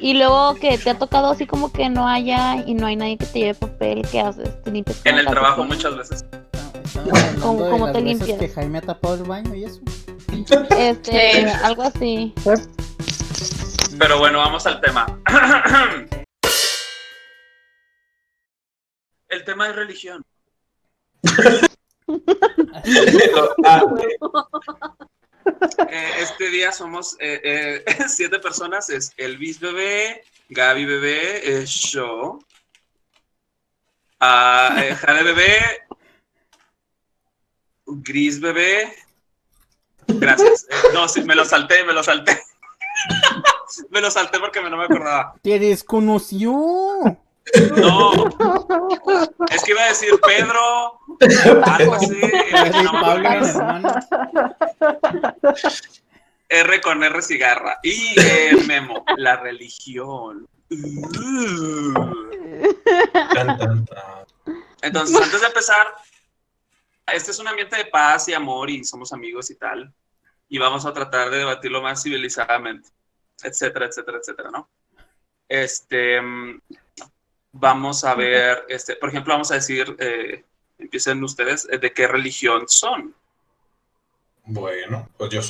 Y luego que te ha tocado así como que no haya y no hay nadie que te lleve papel, ¿qué haces? ¿Te limpias En el casa, trabajo qué? muchas veces. Estamos hablando ¿Cómo- de cómo las te veces limpias? que Jaime ha tapado el baño y eso. Algo así. Pero bueno, vamos al tema. El tema es religión. Este día somos 7 personas. Es Elvis bebé, Gaby bebé, yo, Jade bebé, Gris bebé. Gracias. No, sí, me lo salté. Me lo salté porque no me acordaba. ¡Te desconoció! No, es que iba a decir Pedro, algo así. Pedro y No me Pablo eran acuerdo. hermanos. R con R cigarra. Y Memo, la religión. Tan, tan, tan. Entonces, antes de empezar, este es un ambiente de paz y amor y somos amigos y tal. Y vamos a tratar de debatirlo más civilizadamente, etcétera, etcétera, etcétera, ¿no? Vamos a ver, por ejemplo, vamos a decir, empiecen ustedes, ¿de qué religión son? Bueno, pues yo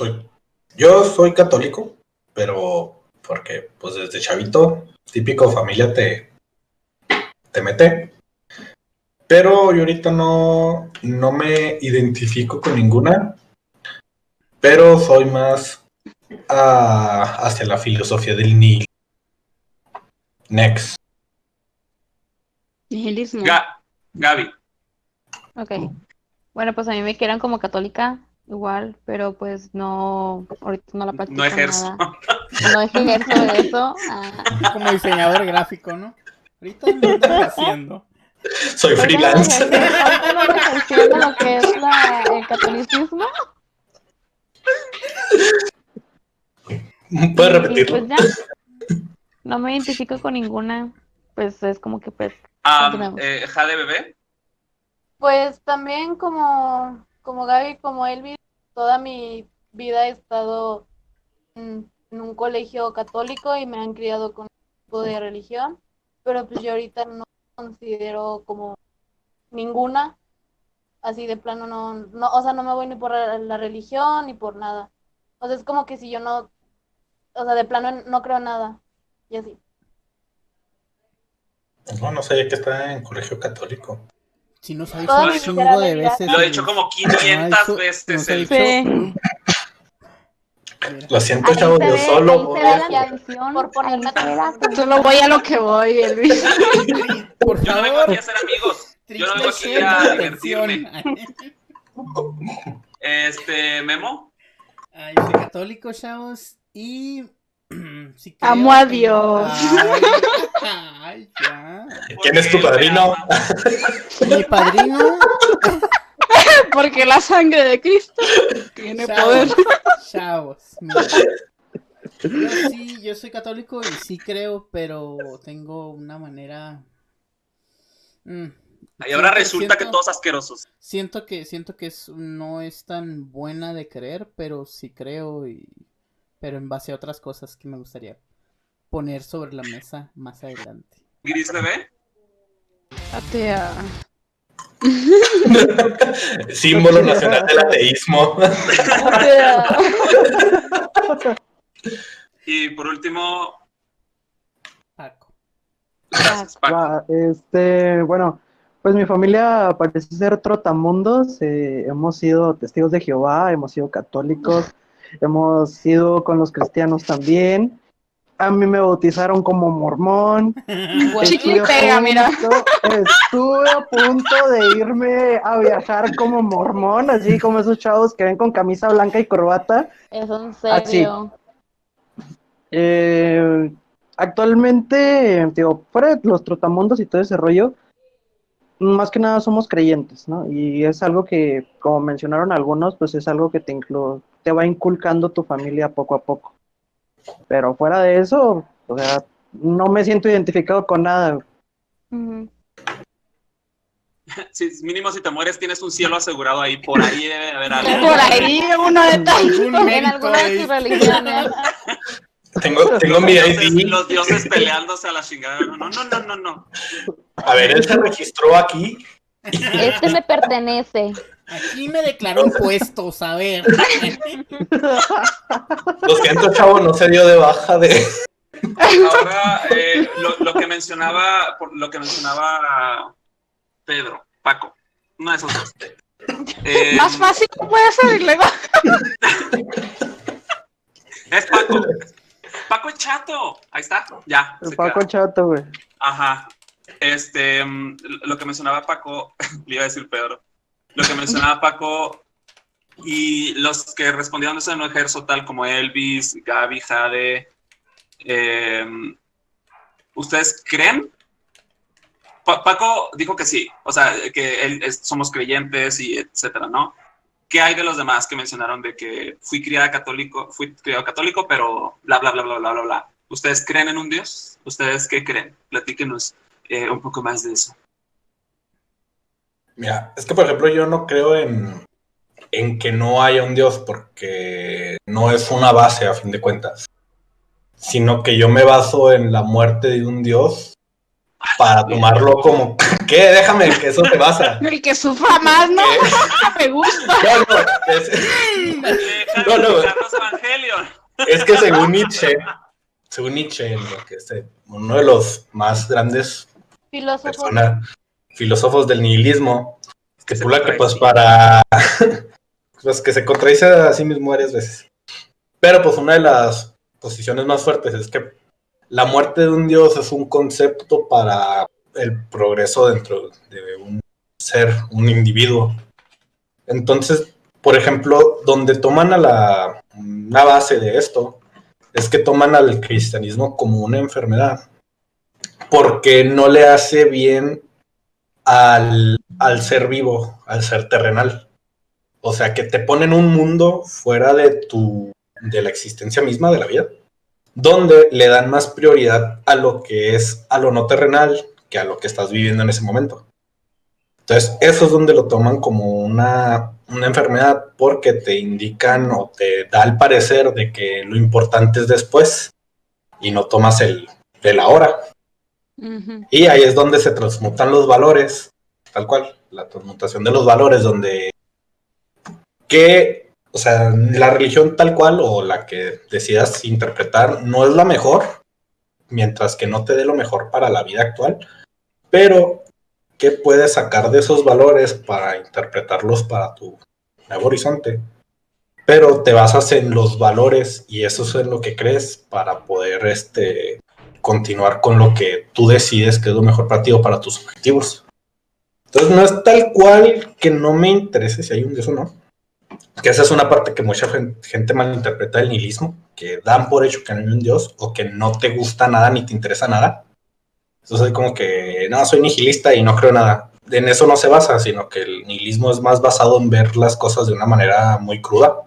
soy católico, pero porque pues desde chavito, típico familia te mete. Pero yo ahorita no me identifico con ninguna, pero soy más hacia la filosofía del nihilismo. Next. Nihilismo. Gaby. Ok. Bueno, pues a mí me quieran como católica, igual, pero pues no, ahorita no la practico No ejerzo. nada. No ejerzo eso. Como diseñador gráfico, ¿no? Ahorita no estoy haciendo. Soy freelance. Ahorita no ejerciendo lo que es el catolicismo. ¿Puedes Y repetirlo? pues ya, no me identifico con ninguna. Pues es como que pues continuamos. Jade bebé. Pues también como Gaby, como Elvis, toda mi vida he estado en un colegio católico y me han criado con un tipo de religión, pero pues yo ahorita no considero como ninguna, así de plano no, o sea, no me voy ni por la religión ni por nada. O sea, es como que si yo no, o sea, de plano no creo en nada, y así. No sabía que está en colegio católico. Si nos ha dicho Toda un mi chingo vida de de veces. Lo he dicho como 500 veces. Nos ha Elvis. dicho. Lo siento, Ahí chavos, se yo ve, solo ahí voy se ve a la jugar. atención, Por ponerme ahí se ve la atención. Solo voy a lo que voy, Elvis. Por Yo no vengo aquí favor. a ser amigos. Yo no vengo aquí Triste a share, divertirme. atención. Memo. Yo soy católico, chavos. Y. Sí creo Amo a en- Dios. Ay, ya. ¿Quién es tu padrino? Mi padrino. Porque la sangre de Cristo tiene poder. Chavos. Mira. Yo soy católico y sí creo, pero tengo una manera. Y ahora resulta que todos asquerosos. Siento que no es tan buena de creer, pero sí creo pero en base a otras cosas que me gustaría poner sobre la mesa más adelante. Gris bebé. Atea. Símbolo nacional del ateísmo. Y por último, Paco. gracias, Paco. Bueno, pues mi familia parece ser trotamundos. Hemos sido testigos de Jehová, hemos sido católicos, hemos sido con los cristianos también. A mí me bautizaron como mormón. Chicle y pega, mira. Estuve a punto de irme a viajar como mormón, así como esos chavos que ven con camisa blanca y corbata. ¿Es en serio? Actualmente, digo, fuera de los trotamundos y todo ese rollo, más que nada somos creyentes, ¿no? Y es algo que, como mencionaron algunos, pues es algo que te va inculcando tu familia poco a poco. Pero fuera de eso, o sea, no me siento identificado con nada. Ujú. Sí, mínimo si te mueres tienes un cielo asegurado ahí. Por ahí debe haber algo. Por ahí uno de tantos. Algún En mérito alguna de ahí. tus religiones. Tengo mi ID. Los dioses peleándose a la chingada. No. A ver, él se registró aquí. Este me pertenece. Aquí me declaró impuestos, a ver. Lo siento, chavo, no se dio de baja de... Ahora, lo que mencionaba Pedro, Paco, uno de esos dos. Más fácil no puede ser. Es Paco. Paco es chato. Ahí está. Ya. El se Paco queda. chato, güey. Ajá. Lo que mencionaba Paco, le iba a decir Pedro. Lo que mencionaba Paco y los que respondieron eso no ejerzo, tal como Elvis, Gaby, Jade. ¿Ustedes creen? Paco dijo que sí, o sea, que somos creyentes y etcétera, ¿no? ¿Qué hay de los demás que mencionaron de que fui criado católico, pero bla, bla, bla, bla, bla, bla, bla? ¿Ustedes creen en un Dios? ¿Ustedes qué creen? Platíquenos un poco más de eso. Mira, es que por ejemplo yo no creo en que no haya un Dios porque no es una base a fin de cuentas, sino que yo me baso en la muerte de un Dios para tomarlo como... ¿Qué? Déjame que eso te basa. El que sufra más, ¿no? Me gusta. No, Carlos Evangelion. es que según Nietzsche, lo que es uno de los más grandes filósofos del nihilismo, estipula que pues para pues que se contradice a sí mismo varias veces. Pero pues una de las posiciones más fuertes es que la muerte de un dios es un concepto para el progreso dentro de un ser, un individuo. Entonces, por ejemplo, donde toman una base de esto es que toman al cristianismo como una enfermedad, porque no le hace bien al ser vivo, al ser terrenal. O sea, que te ponen un mundo fuera de la existencia misma de la vida, donde le dan más prioridad a lo que es a lo no terrenal que a lo que estás viviendo en ese momento. Entonces, eso es donde lo toman como una enfermedad, porque te indican o te da el parecer de que lo importante es después y no tomas el ahora. Ujú. Y ahí es donde se transmutan los valores, tal cual, la transmutación de los valores, donde o sea, la religión tal cual o la que decidas interpretar no es la mejor, mientras que no te dé lo mejor para la vida actual, pero ¿qué puedes sacar de esos valores para interpretarlos para tu nuevo horizonte? Pero te basas en los valores y eso es en lo que crees para poder continuar con lo que tú decides que es lo mejor para ti o para tus objetivos. Entonces no es tal cual que no me interese si hay un Dios o no. Que esa es una parte que mucha gente malinterpreta del nihilismo, que dan por hecho que no hay un Dios o que no te gusta nada ni te interesa nada. Entonces es como que, no, soy nihilista y no creo nada. En eso no se basa, sino que el nihilismo es más basado en ver las cosas de una manera muy cruda,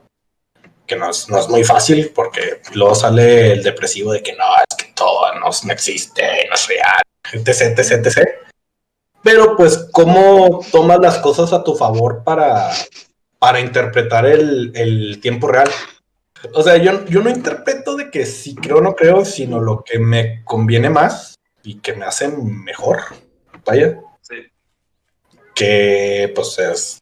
que no es muy fácil, porque luego sale el depresivo de que no, es que todo no existe, no es real, etc, etc, etc. Pero pues, ¿cómo tomas las cosas a tu favor para interpretar el tiempo real? O sea, yo no interpreto de que si creo o no creo, sino lo que me conviene más y que me hace mejor, vaya. Sí. Que pues es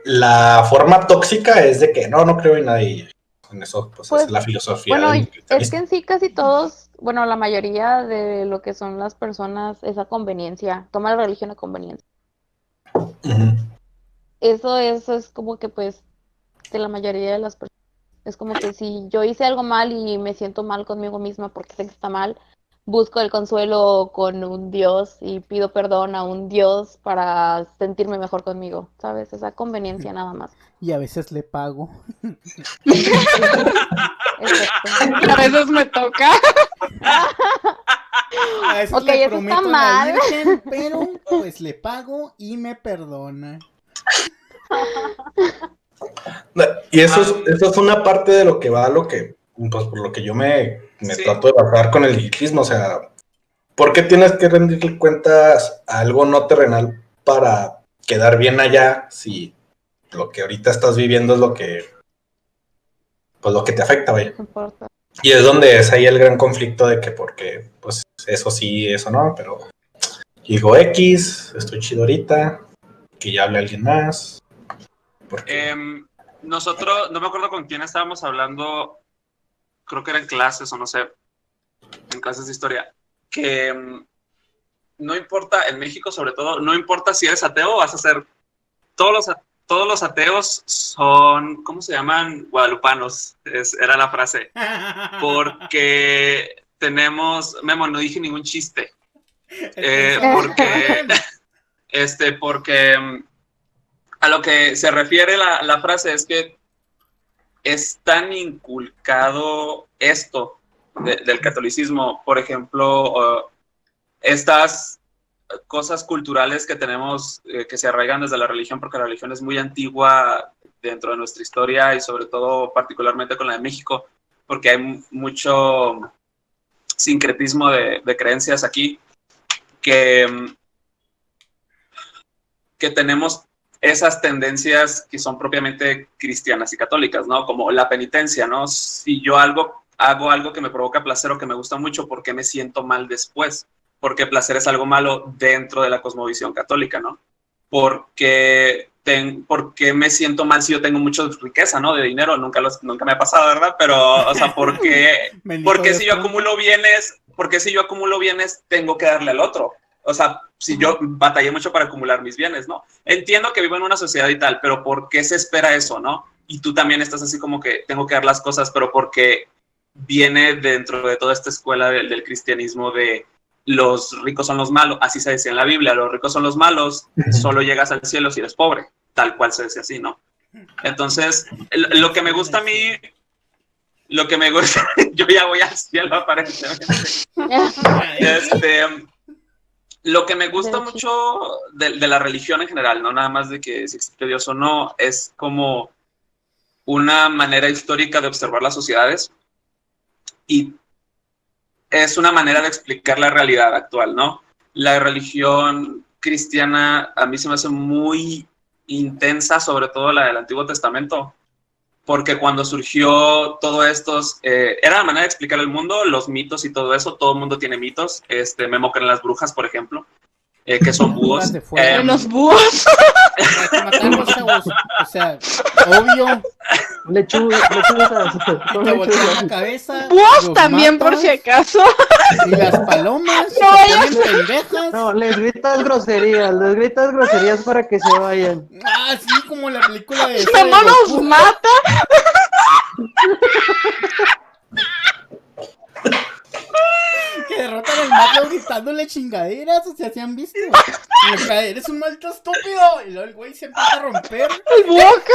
la forma tóxica es de que no creo en nada y en eso pues es la filosofía Bueno, del es cristianismo. que en sí casi todos, bueno, la mayoría de lo que son las personas es a conveniencia, toma la religión a conveniencia. Ujú. Eso es como que pues de la mayoría de las personas. Es como que si yo hice algo mal y me siento mal conmigo misma porque sé que está mal, busco el consuelo con un Dios y pido perdón a un Dios para sentirme mejor conmigo, ¿sabes? Esa conveniencia nada más. Y a veces le pago. Exacto. Y a veces me toca. A veces Ok, le eso prometo está a la mal. Virgen, pero pues le pago y me perdona. Y eso es una parte de lo que va a lo que, pues por lo que yo me Sí. trato de basar con el nihilismo. O sea, ¿por qué tienes que rendirle cuentas a algo no terrenal para quedar bien allá si lo que ahorita estás viviendo es lo que te afecta, vaya? No importa. Y es donde es ahí el gran conflicto de que porque, pues, eso sí, eso no, pero digo X, estoy chido ahorita, que ya hable alguien más. Porque Nosotros, no me acuerdo con quién estábamos hablando, creo que era en clases o no sé, en clases de historia, que no importa, en México sobre todo, no importa si eres ateo o vas a ser, todos los ateos son, ¿cómo se llaman? Guadalupanos, era la frase, porque tenemos, Memo, no dije ningún chiste, porque a lo que se refiere la frase es que es tan inculcado esto del catolicismo, por ejemplo, estas cosas culturales que tenemos que se arraigan desde la religión, porque la religión es muy antigua dentro de nuestra historia y sobre todo particularmente con la de México, porque hay mucho sincretismo de creencias aquí, que tenemos esas tendencias que son propiamente cristianas y católicas, ¿no? Como la penitencia, ¿no? Si yo hago algo que me provoca placer o que me gusta mucho, ¿por qué me siento mal después? Porque placer es algo malo dentro de la cosmovisión católica, ¿no? Porque me siento mal si yo tengo mucha riqueza, ¿no? De dinero, nunca me ha pasado, ¿verdad? Pero, o sea, porque si yo acumulo bienes, tengo que darle al otro. O sea, si yo batallé mucho para acumular mis bienes, ¿no? Entiendo que vivo en una sociedad y tal, pero ¿por qué se espera eso, no? Y tú también estás así como que tengo que dar las cosas, pero porque viene dentro de toda esta escuela del cristianismo de los ricos son los malos, así se decía en la Biblia, los ricos son los malos, solo llegas al cielo si eres pobre, tal cual se decía así, ¿no? Entonces, lo que me gusta a mí, yo ya voy al cielo aparentemente. Lo que me gusta mucho de la religión en general, no nada más de que si existe Dios o no, es como una manera histórica de observar las sociedades y es una manera de explicar la realidad actual, ¿no? La religión cristiana a mí se me hace muy intensa, sobre todo la del Antiguo Testamento, porque cuando surgió todo esto, era la manera de explicar el mundo, los mitos y todo eso. Todo el mundo tiene mitos. Memo cree en las brujas, por ejemplo, que son búhos. Los búhos. O sea, obvio. Lechugas. Te voltean la cabeza. Búhos también, por si acaso. Y las palomas. No, se ponen pendejas. No, les gritas groserías para que se vayan. Ah, sí, como la película de... Memo nos mata. Que derrotan al malo gritándole chingaderas, o sea, ¿se han visto? Eres un maldito estúpido. Y luego el güey se empieza a romper. El boca.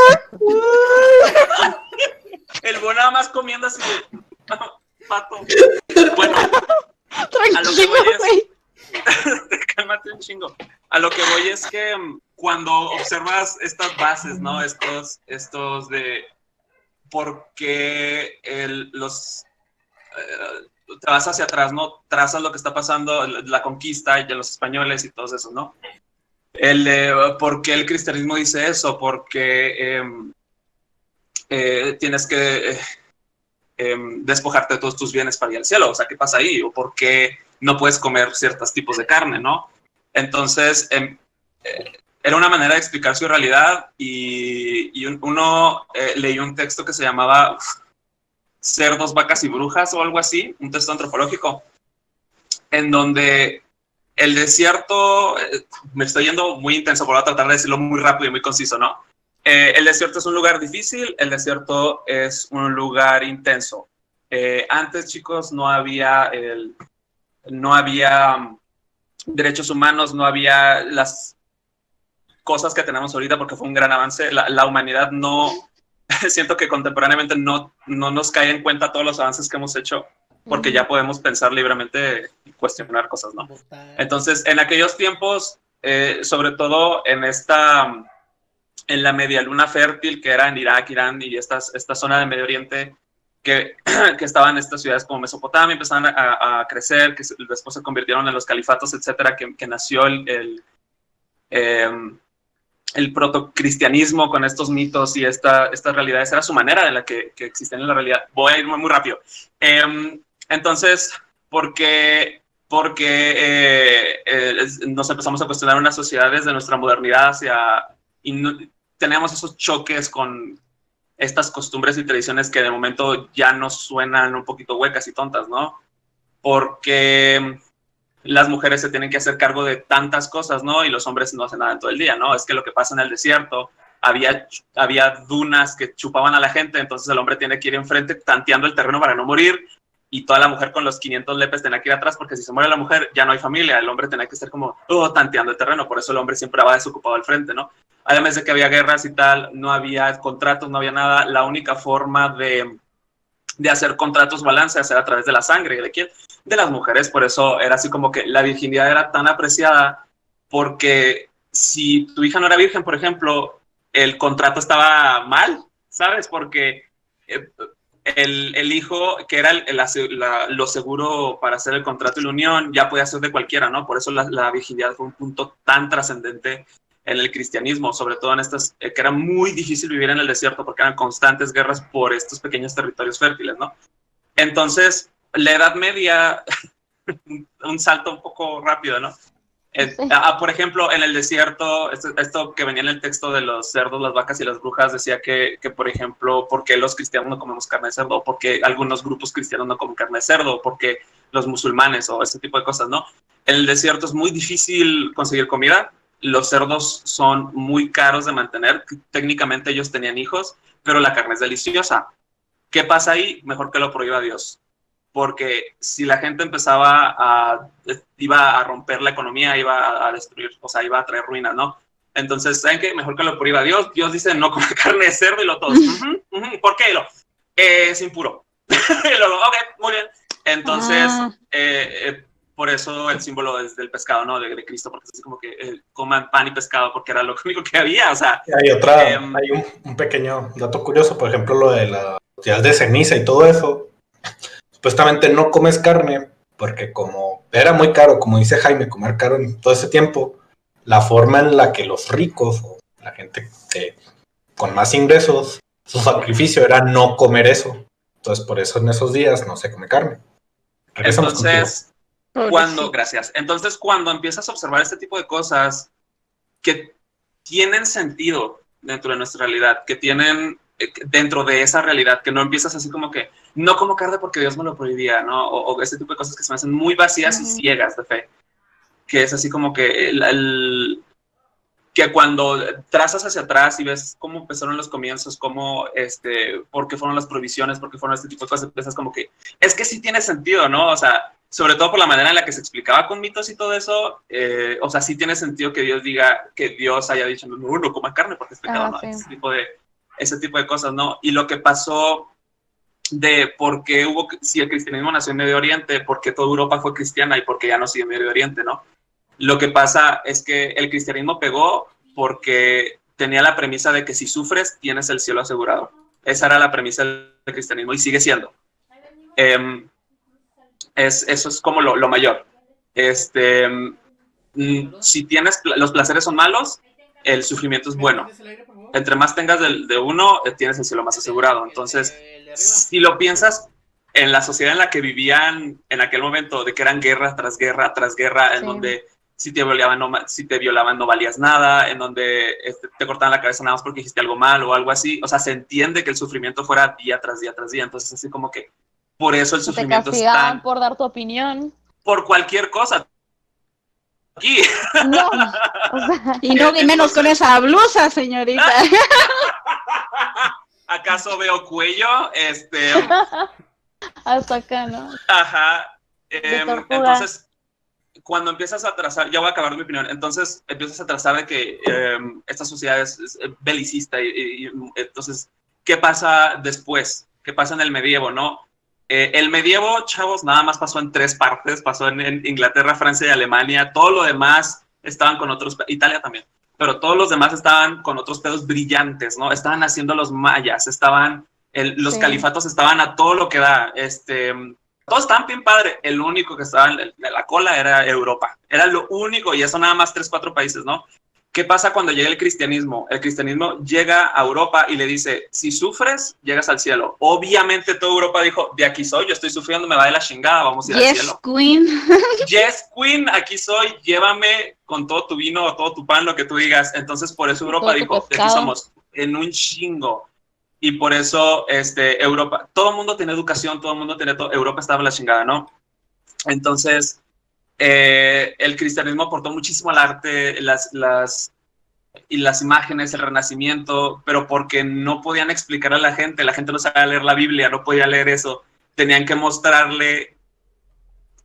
El búho nada más comiendo así de pato. Bueno, Tranquilo, güey. Cálmate un chingo. A lo que voy es que cuando observas estas bases, ¿no? Estos de por qué te vas hacia atrás, ¿no? Trazas lo que está pasando, la conquista de los españoles y todos esos, ¿no? ¿Por qué el cristianismo dice eso? Porque tienes que despojarte de todos tus bienes para ir al cielo. O sea, ¿qué pasa ahí? ¿O por qué no puedes comer ciertos tipos de carne, no? Entonces, era una manera de explicar su realidad y uno leyó un texto que se llamaba Cerdos, Vacas y Brujas o algo así, un texto antropológico, en donde el desierto, me estoy yendo muy intenso, pero voy a tratar de decirlo muy rápido y muy conciso, ¿no? El desierto es un lugar difícil, el desierto es un lugar intenso. Antes, chicos, no había derechos humanos, no había las cosas que tenemos ahorita porque fue un gran avance. La humanidad no, siento que contemporáneamente no nos cae en cuenta todos los avances que hemos hecho porque ya podemos pensar libremente y cuestionar cosas, ¿no? Entonces, en aquellos tiempos, sobre todo en la media luna fértil que era en Irak, Irán y esta zona de Medio Oriente, que estaban estas ciudades como Mesopotamia, empezaban a crecer, que después se convirtieron en los califatos, etcétera, que nació el protocristianismo con estos mitos y estas realidades era su manera en la que existían en la realidad. Voy a ir muy rápido. Entonces, porque nos empezamos a cuestionar una sociedad desde nuestra modernidad y tenemos esos choques con estas costumbres y tradiciones que de momento ya nos suenan un poquito huecas y tontas, ¿no? Porque las mujeres se tienen que hacer cargo de tantas cosas, ¿no? Y los hombres no hacen nada en todo el día, ¿no? Es que lo que pasa en el desierto, había dunas que chupaban a la gente, entonces el hombre tiene que ir enfrente tanteando el terreno para no morir, y toda la mujer con los 500 lepes tenía que ir atrás, porque si se muere la mujer ya no hay familia, el hombre tenía que estar como tanteando el terreno, por eso el hombre siempre va desocupado al frente, ¿no? Además de que había guerras y tal, no había contratos, no había nada, la única forma de hacer contratos balances era a través de la sangre. ¿De quién? De las mujeres. Por eso era así como que la virginidad era tan apreciada, porque si tu hija no era virgen, por ejemplo, el contrato estaba mal, ¿sabes? Porque el hijo, que era lo seguro para hacer el contrato y la unión, ya podía ser de cualquiera, ¿no? Por eso la virginidad fue un punto tan trascendente en el cristianismo, sobre todo en estas, que era muy difícil vivir en el desierto porque eran constantes guerras por estos pequeños territorios fértiles, ¿no? Entonces, la Edad Media, un salto un poco rápido, ¿no? Por ejemplo, en el desierto, esto que venía en el texto de los cerdos, las vacas y las brujas, decía que por ejemplo, ¿por qué los cristianos no comemos carne de cerdo? ¿Por qué algunos grupos cristianos no comen carne de cerdo? ¿Por qué los musulmanes? O ese tipo de cosas, ¿no? En el desierto es muy difícil conseguir comida. Los cerdos son muy caros de mantener. Técnicamente ellos tenían hijos, pero la carne es deliciosa. ¿Qué pasa ahí? Mejor que lo prohíba Dios. Porque si la gente iba a romper la economía, iba a destruir, o sea, iba a traer ruinas, ¿no? Entonces, ¿saben qué? Mejor que lo prohíba Dios. Dios dice, no come carne de cerdo, y lo todos. ¿Por qué? Es impuro. Y luego, ok, muy bien. Entonces, por eso el símbolo es del pescado, ¿no? De Cristo, porque es así como que coman pan y pescado, porque era lo único que había, o sea. Hay un pequeño dato curioso, por ejemplo, lo de los días de ceniza y todo eso. Supuestamente no comes carne, porque como era muy caro, como dice Jaime, comer caro en todo ese tiempo, la forma en la que los ricos o la gente con más ingresos, su sacrificio era no comer eso. Entonces, por eso en esos días no se come carne. Entonces, cuando empiezas a observar este tipo de cosas que tienen sentido dentro de nuestra realidad, que tienen dentro de esa realidad, que no empiezas así como que no como carne porque Dios me lo prohibía, ¿no? O ese tipo de cosas que se me hacen muy vacías y ciegas de fe, que es así como que que cuando trazas hacia atrás y ves cómo empezaron los comienzos, cómo, por qué fueron las prohibiciones, por qué fueron este tipo de cosas, empiezas como que, es que sí tiene sentido, ¿no? O sea, sobre todo por la manera en la que se explicaba con mitos y todo eso, o sea, sí tiene sentido que Dios diga, que Dios haya dicho, no coma carne porque es pecado, ¿no? Sí. Ese tipo de cosas, ¿no? Y lo que pasó de por qué si el cristianismo nació en Medio Oriente, por qué toda Europa fue cristiana y por qué ya no sigue en Medio Oriente, ¿no? Lo que pasa es que el cristianismo pegó porque tenía la premisa de que si sufres, tienes el cielo asegurado. Esa era la premisa del cristianismo y sigue siendo. Eso es como lo mayor. Si los placeres son malos, el sufrimiento es bueno. Entre más tengas de uno, tienes el cielo más asegurado. Entonces, si lo piensas en la sociedad en la que vivían en aquel momento, de que eran guerra tras guerra tras guerra, en donde si te violaban no valías nada, en donde te cortaban la cabeza nada más porque hiciste algo mal o algo así, o sea, se entiende que el sufrimiento fuera día tras día tras día. Entonces, así como que por eso el sufrimiento te castigaban por dar tu opinión. Por cualquier cosa. Aquí. No, o sea, y menos con esa blusa, señorita. ¿Acaso veo cuello? hasta acá, ¿no? Ajá. De tortuga. Entonces, cuando empiezas a trazar, ya voy a acabar mi opinión, entonces empiezas a trazar de que esta sociedad es belicista y entonces, ¿qué pasa después? ¿Qué pasa en el medievo, no? El medievo, chavos, nada más pasó en 3 partes, pasó en Inglaterra, Francia y Alemania, todo lo demás estaban con otros, Italia también, pero todos los demás estaban con otros pedos brillantes, ¿no? Estaban haciendo los mayas, los califatos estaban a todo lo que da, todos estaban bien padre, el único que estaba en la cola era Europa, era lo único, y eso nada más 3, 4 países, ¿no? ¿qué pasa cuando llega el cristianismo? El cristianismo llega a Europa y le dice, si sufres, llegas al cielo. Obviamente toda Europa dijo, de aquí soy, yo estoy sufriendo, me va de la chingada, vamos a ir al Yes, cielo. Queen. Yes, Queen, aquí soy, llévame con todo tu vino, todo tu pan, lo que tú digas. Entonces, por eso Europa Todo tu dijo, de aquí pescado. somos, en un chingo. Y por eso Europa, todo el mundo tiene educación, todo el mundo tiene todo, Europa estaba en la chingada, ¿no? Entonces, el cristianismo aportó muchísimo al arte, las imágenes, el renacimiento, pero porque no podían explicar a la gente no sabía leer la Biblia, no podía leer eso, tenían que mostrarle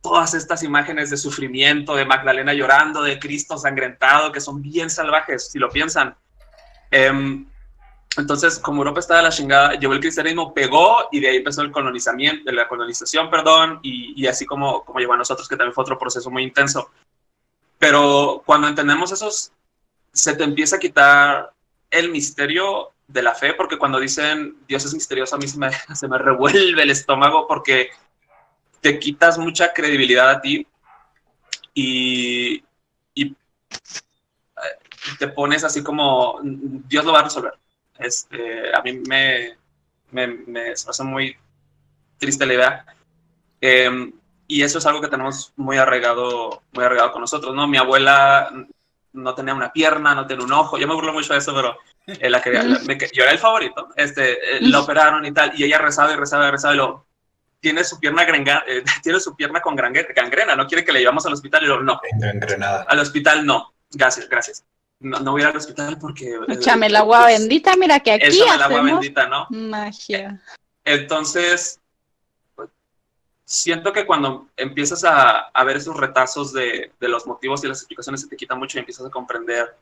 todas estas imágenes de sufrimiento, de Magdalena llorando, de Cristo sangrentado, que son bien salvajes, si lo piensan. Entonces, como Europa estaba a la chingada, llegó el cristianismo, pegó, y de ahí empezó la colonización, y así como llegó a nosotros, que también fue otro proceso muy intenso. Pero cuando entendemos esos, se te empieza a quitar el misterio de la fe, porque cuando dicen Dios es misterioso, a mí se me revuelve el estómago, porque te quitas mucha credibilidad a ti y te pones así como Dios lo va a resolver. A mí me hace muy triste la idea. Y eso es algo que tenemos muy arraigado con nosotros, ¿no? Mi abuela no tenía una pierna, no tenía un ojo. Yo me burlo mucho de eso, pero yo era el favorito. La operaron y tal, y ella rezaba y lo tiene su pierna tiene su pierna con gangrena, no quiere que le llevamos al hospital, y lo no. Engangrenada. Al hospital no. Gracias. No voy al hospital porque... Échame el agua bendita, mira que aquí échame el agua hacemos bendita, ¿no? magia. Entonces, siento que cuando empiezas a ver esos retazos de los motivos y las explicaciones, se te quita mucho y empiezas a comprender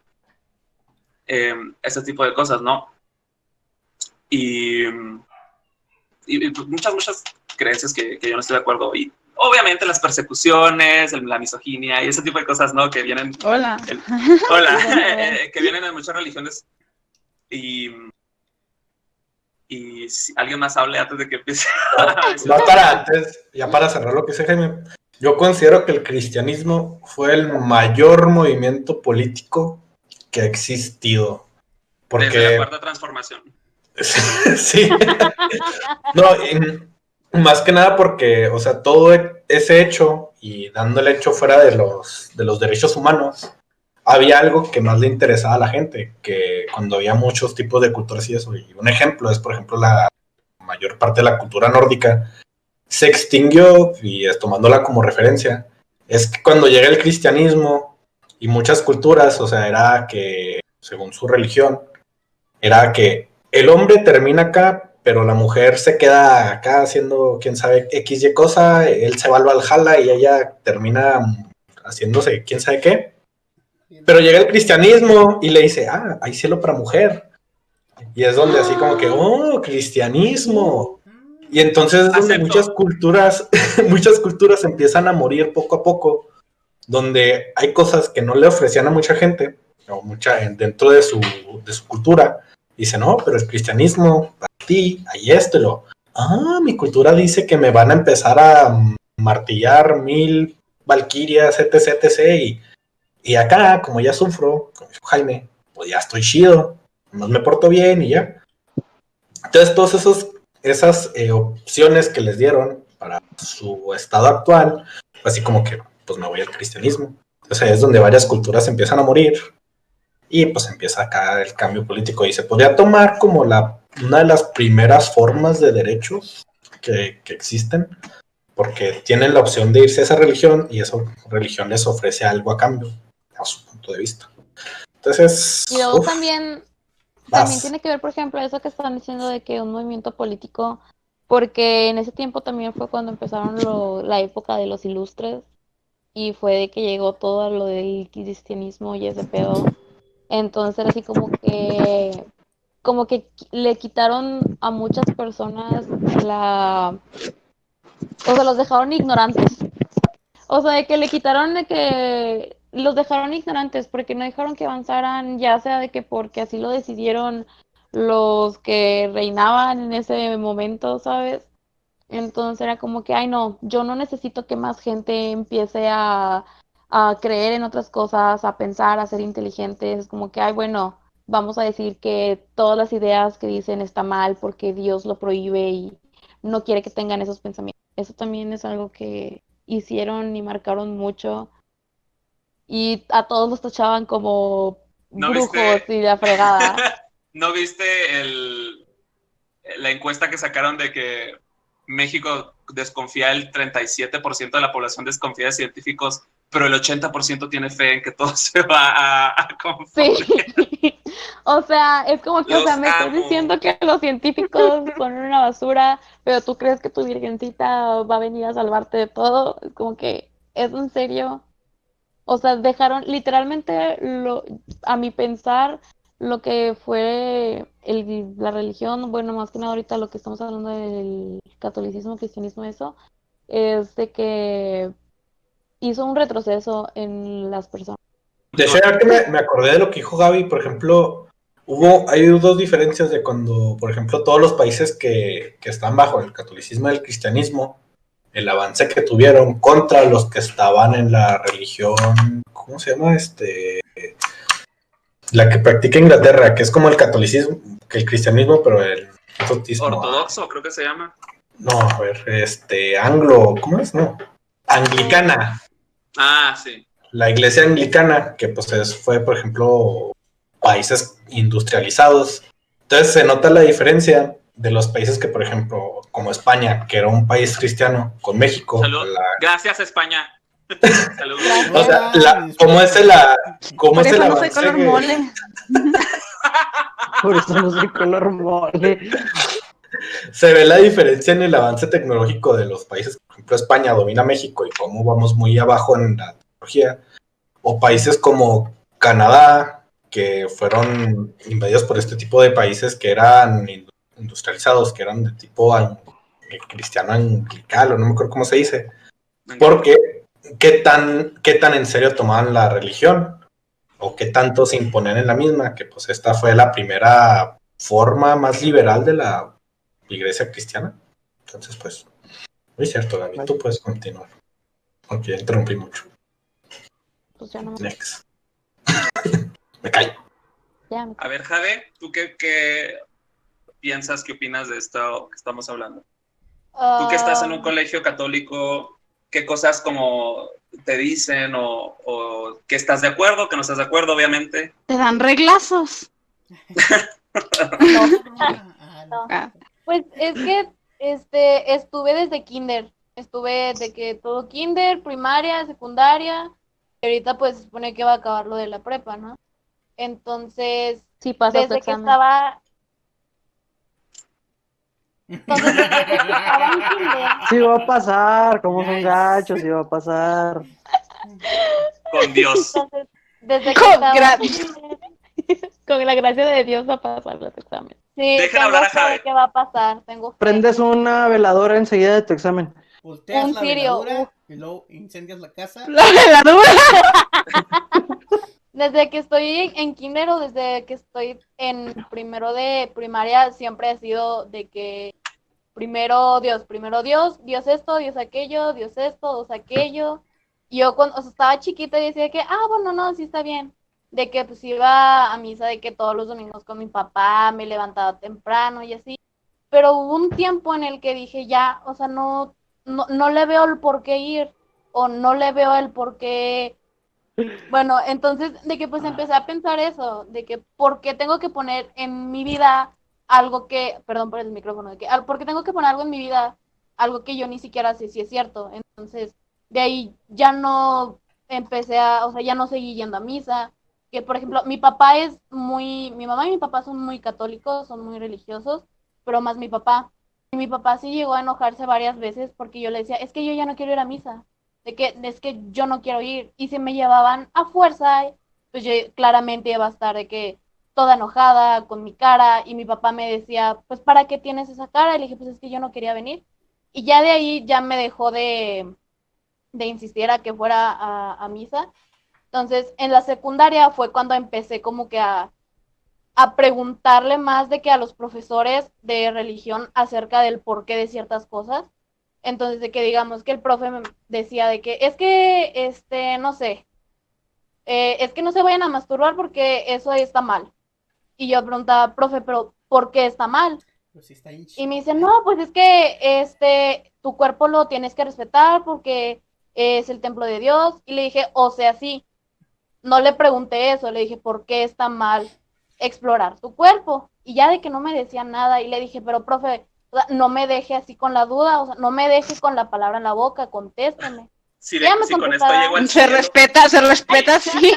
ese tipo de cosas, ¿no? Y muchas creencias que yo no estoy de acuerdo. Y obviamente las persecuciones, la misoginia y ese tipo de cosas, ¿no? Que vienen... Hola. Que vienen en muchas religiones. Y si alguien más hable antes de que empiece. Ya para cerrar lo que dice Jaime, yo considero que el cristianismo fue el mayor movimiento político que ha existido. Porque... Desde la cuarta transformación. Sí. No, más que nada porque, o sea, todo ese hecho, y dando el hecho fuera de los derechos humanos, había algo que más le interesaba a la gente, que cuando había muchos tipos de culturas y eso, y un ejemplo es, por ejemplo, la mayor parte de la cultura nórdica se extinguió, y tomándola como referencia, es que cuando llega el cristianismo y muchas culturas, o sea, era que, según su religión, era que el hombre termina acá, pero la mujer se queda acá haciendo quién sabe XY cosa, él se va al Valhalla y ella termina haciéndose quién sabe qué. Pero llega el cristianismo y le dice, hay cielo para mujer. Y es donde así como que, cristianismo. Y entonces es donde muchas culturas empiezan a morir poco a poco, donde hay cosas que no le ofrecían a mucha gente, o dentro de su cultura. Dice, no, pero el cristianismo, para ti, hay esto. Mi cultura dice que me van a empezar a martillar 1000 valquirias, etc. Y acá, como ya sufro, como dijo Jaime, pues ya estoy chido, nomás me porto bien y ya. Entonces, todas esas opciones que les dieron para su estado actual, así como que, pues me voy al cristianismo. Entonces, es donde varias culturas empiezan a morir. Y pues empieza acá el cambio político y se podría tomar como una de las primeras formas de derechos que existen, porque tienen la opción de irse a esa religión y esa religión les ofrece algo a cambio, a su punto de vista. Entonces, y luego también tiene que ver, por ejemplo, eso que están diciendo de que un movimiento político, porque en ese tiempo también fue cuando empezaron la época de los ilustres y fue de que llegó todo lo del cristianismo y ese pedo. Entonces era así como que le quitaron a muchas personas o sea, los dejaron ignorantes. O sea, de que los dejaron ignorantes porque no dejaron que avanzaran, ya sea de que porque así lo decidieron los que reinaban en ese momento, ¿sabes? Entonces era como que, ay no, yo no necesito que más gente empiece a a creer en otras cosas, a pensar, a ser inteligentes. Es como que, ay, bueno, vamos a decir que todas las ideas que dicen está mal porque Dios lo prohíbe y no quiere que tengan esos pensamientos. Eso también es algo que hicieron y marcaron mucho y a todos los tachaban como ¿No brujos viste? y la fregada. ¿No viste la encuesta que sacaron de que México desconfía, el 37% de la población desconfía de científicos, pero el 80% tiene fe en que todo se va a Sí, componer? o sea, es como que, o sea, Los me estás amo. diciendo que los científicos son una basura, pero tú crees que tu virgencita va a venir a salvarte de todo. Es como que, ¿es en serio? O sea, dejaron literalmente a mi pensar, lo que fue la religión, bueno, más que nada ahorita lo que estamos hablando del catolicismo, cristianismo, eso, es de que hizo un retroceso en las personas. De hecho, ya que me acordé de lo que dijo Gaby, por ejemplo, hay dos diferencias de cuando, por ejemplo, todos los países que están bajo el catolicismo y el cristianismo, el avance que tuvieron contra los que estaban en la religión, ¿cómo se llama? La que practica Inglaterra, que es como el catolicismo, que el cristianismo, pero el protestantismo. Ortodoxo, creo que se llama. No, a ver, anglo, ¿cómo es? No, anglicana. Ah, sí. La iglesia anglicana, que pues fue, por ejemplo, países industrializados. Entonces se nota la diferencia de los países que, por ejemplo, como España, que era un país cristiano, con México. Salud. Gracias, España. Saludos. O sea, ¿cómo es Por eso no soy avance color mole. Por eso no soy color mole. se ve la diferencia en el avance tecnológico de los países? Por ejemplo, España domina México y cómo vamos muy abajo en la tecnología. O países como Canadá, que fueron invadidos por este tipo de países que eran industrializados, que eran de tipo cristiano anglicano, no me acuerdo cómo se dice. Porque qué tan en serio tomaban la religión o qué tanto se imponían en la misma, que pues esta fue la primera forma más liberal de la iglesia cristiana. Entonces, pues, muy cierto, Gaby, tú puedes continuar. Porque ya interrumpí mucho. Pues ya no Next. Me callo. ya. A ver, Jade, ¿tú qué piensas, qué opinas de esto que estamos hablando? Tú que estás en un colegio católico, ¿qué cosas como te dicen o que estás de acuerdo, que no estás de acuerdo, obviamente? Te dan reglazos. No. Pues es que estuve desde kinder. Estuve de que todo kinder, primaria, secundaria. Y ahorita pues se supone que va a acabar lo de la prepa, ¿no? Entonces, Sí, pasas tu desde que examen. estaba... Entonces, desde que estaba en kinder... Sí va a pasar, como son Nice. gachos, sí va a pasar. Con Dios. Entonces, desde que Con estaba en gracia. kinder... Con la gracia de Dios va a pasar los exámenes. Sí, Dejen tengo hablar a fe Jade. de que va a pasar, tengo fe. Prendes una veladora enseguida de tu examen. Volteas Un la cirio, veladura y luego incendias la casa. La veladura. Desde que estoy en kinder o desde que estoy en primero de primaria, siempre ha sido de que primero Dios, Dios esto, Dios aquello, Dios esto, Dios aquello. Y yo cuando estaba chiquita decía que, bueno, no, sí está bien. De que pues iba a misa, de que todos los domingos con mi papá, me levantaba temprano y así. Pero hubo un tiempo en el que dije ya, o sea, no le veo el por qué ir o no le veo el por qué. Bueno, entonces de que pues empecé a pensar eso, de que por qué tengo que poner en mi vida algo que, perdón por el micrófono, de que por qué tengo que poner algo en mi vida, algo que yo ni siquiera sé si es cierto. Entonces, de ahí ya no o sea, ya no seguí yendo a misa. Que por ejemplo, mi mamá y mi papá son muy católicos, son muy religiosos, pero más mi papá. Y mi papá sí llegó a enojarse varias veces porque yo le decía, es que yo ya no quiero ir a misa, de que es que yo no quiero ir. Y si me llevaban a fuerza, pues yo claramente iba a estar de que toda enojada, con mi cara, y mi papá me decía, pues ¿para qué tienes esa cara? Y le dije, pues es que yo no quería venir. Y ya de ahí ya me dejó de insistir a que fuera a misa. Entonces, en la secundaria fue cuando empecé como que a preguntarle más de que a los profesores de religión acerca del porqué de ciertas cosas. Entonces, de que digamos que el profe me decía de que es que, no sé, es que no se vayan a masturbar porque eso está mal. Y yo preguntaba, profe, pero ¿por qué está mal? Pues sí está bien Y me chido. dice, no, pues es que tu cuerpo lo tienes que respetar porque es el templo de Dios. Y le dije, o sea, sí. No le pregunté eso, le dije, ¿por qué está mal explorar tu cuerpo? Y ya de que no me decía nada, y le dije, pero profe, o sea, no me deje así con la duda, o sea, no me deje con la palabra en la boca, contésteme. Si, Ya me si con esto contestaba. llego al Se cielo. respeta, sí.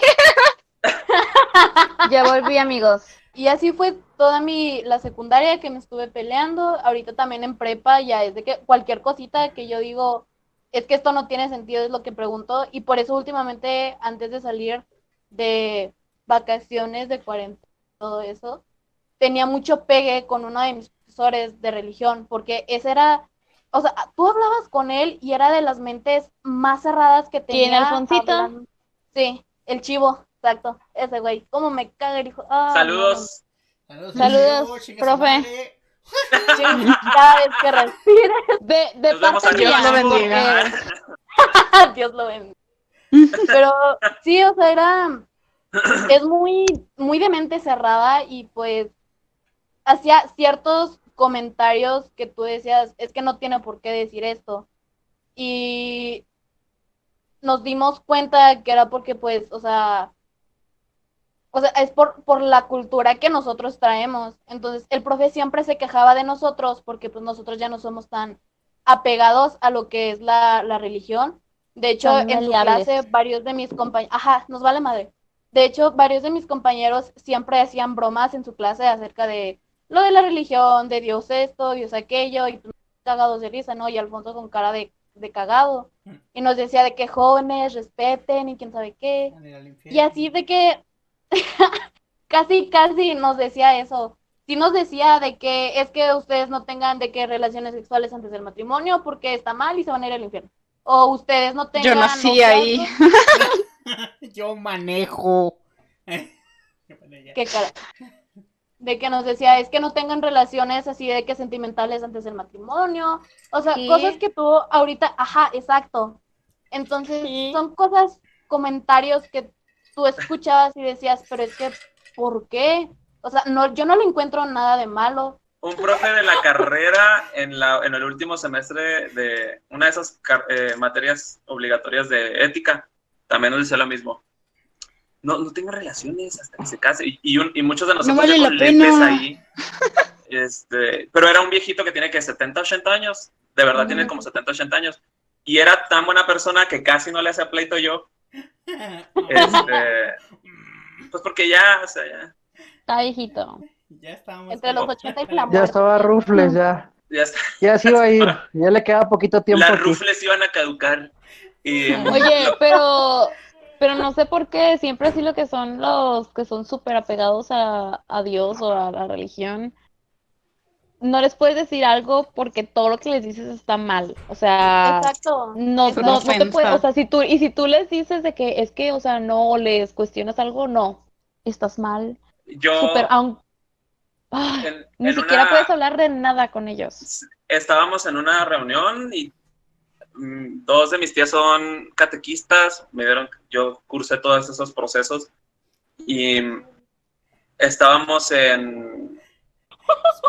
Ya volví, amigos. Y así fue toda la secundaria que me estuve peleando. Ahorita también en prepa ya es de que cualquier cosita que yo digo, es que esto no tiene sentido, es lo que pregunto. Y por eso últimamente, antes de salir de vacaciones, de cuarentena, todo eso, tenía mucho pegue con uno de mis profesores de religión, porque ese era, o sea, tú hablabas con él y era de las mentes más cerradas que ¿Quién, tenía Alfonsito? hablando. Sí, el chivo, exacto, ese güey, cómo me caga el hijo. Ay, Saludos. Saludos, Saludos, chivo, chinga su profe. madre. Cada vez que respire, De Nos vemos parte arriba. Dios lo mía, bendiga. porque Dios lo bendiga. Pero sí, o sea, es muy, muy de mente cerrada y pues hacía ciertos comentarios que tú decías, es que no tiene por qué decir esto. Y nos dimos cuenta que era porque pues, o sea, es por la cultura que nosotros traemos. Entonces, el profe siempre se quejaba de nosotros porque pues nosotros ya no somos tan apegados a lo que es la religión. De hecho, Tan en su maleables. clase, varios de mis compañeros, ajá, nos vale madre. De hecho, varios de mis compañeros siempre hacían bromas en su clase acerca de lo de la religión, de Dios esto, Dios aquello, y pues, cagados de risa, ¿no? Y Alfonso con cara de cagado. Y nos decía de que jóvenes respeten y quién sabe qué. Van a ir al Y infierno. así de que casi nos decía eso. Sí nos decía de que es que ustedes no tengan de que relaciones sexuales antes del matrimonio porque está mal y se van a ir al infierno. O ustedes no Yo tengan nací ahí. Yo manejo. Bueno, ya. qué cara. De que nos decía, es que no tengan relaciones así de que sentimentales antes del matrimonio. O sea, ¿Qué? cosas que tú ahorita, ajá, exacto. Entonces, ¿Qué? son cosas, comentarios que tú escuchabas y decías, pero es que, ¿por qué? O sea, no, yo no le encuentro nada de malo. Un profe de la carrera en el último semestre de una de esas materias obligatorias de ética también nos decía lo mismo. No tenga relaciones hasta que se case. Y muchos de nosotros vale ya la con lentes pena. ahí. Pero era un viejito que tiene que 70, 80 años. De verdad tiene como 70, 80 años. Y era tan buena persona que casi no le hacía pleito yo. Pues porque ya, o sea, ya. Está viejito. Ya estábamos. Entre los 80 y la Ya muerte. estaba Rufles, ya. Ya está. Ya se iba a ir. Ya le quedaba poquito tiempo Las aquí. rufles iban a caducar. Y, Oye, pero no sé por qué siempre así lo que son los que son súper apegados a Dios o a la religión, no les puedes decir algo porque todo lo que les dices está mal. O sea, Exacto. no Es una te puedes, ofensa. o sea, si tú les dices de que es que, o sea, no, o les cuestionas algo, no, estás mal. Súper, yo ni en siquiera puedes una hablar de nada con ellos. estábamos en una reunión y dos de mis tías son catequistas, yo cursé todos esos procesos y estábamos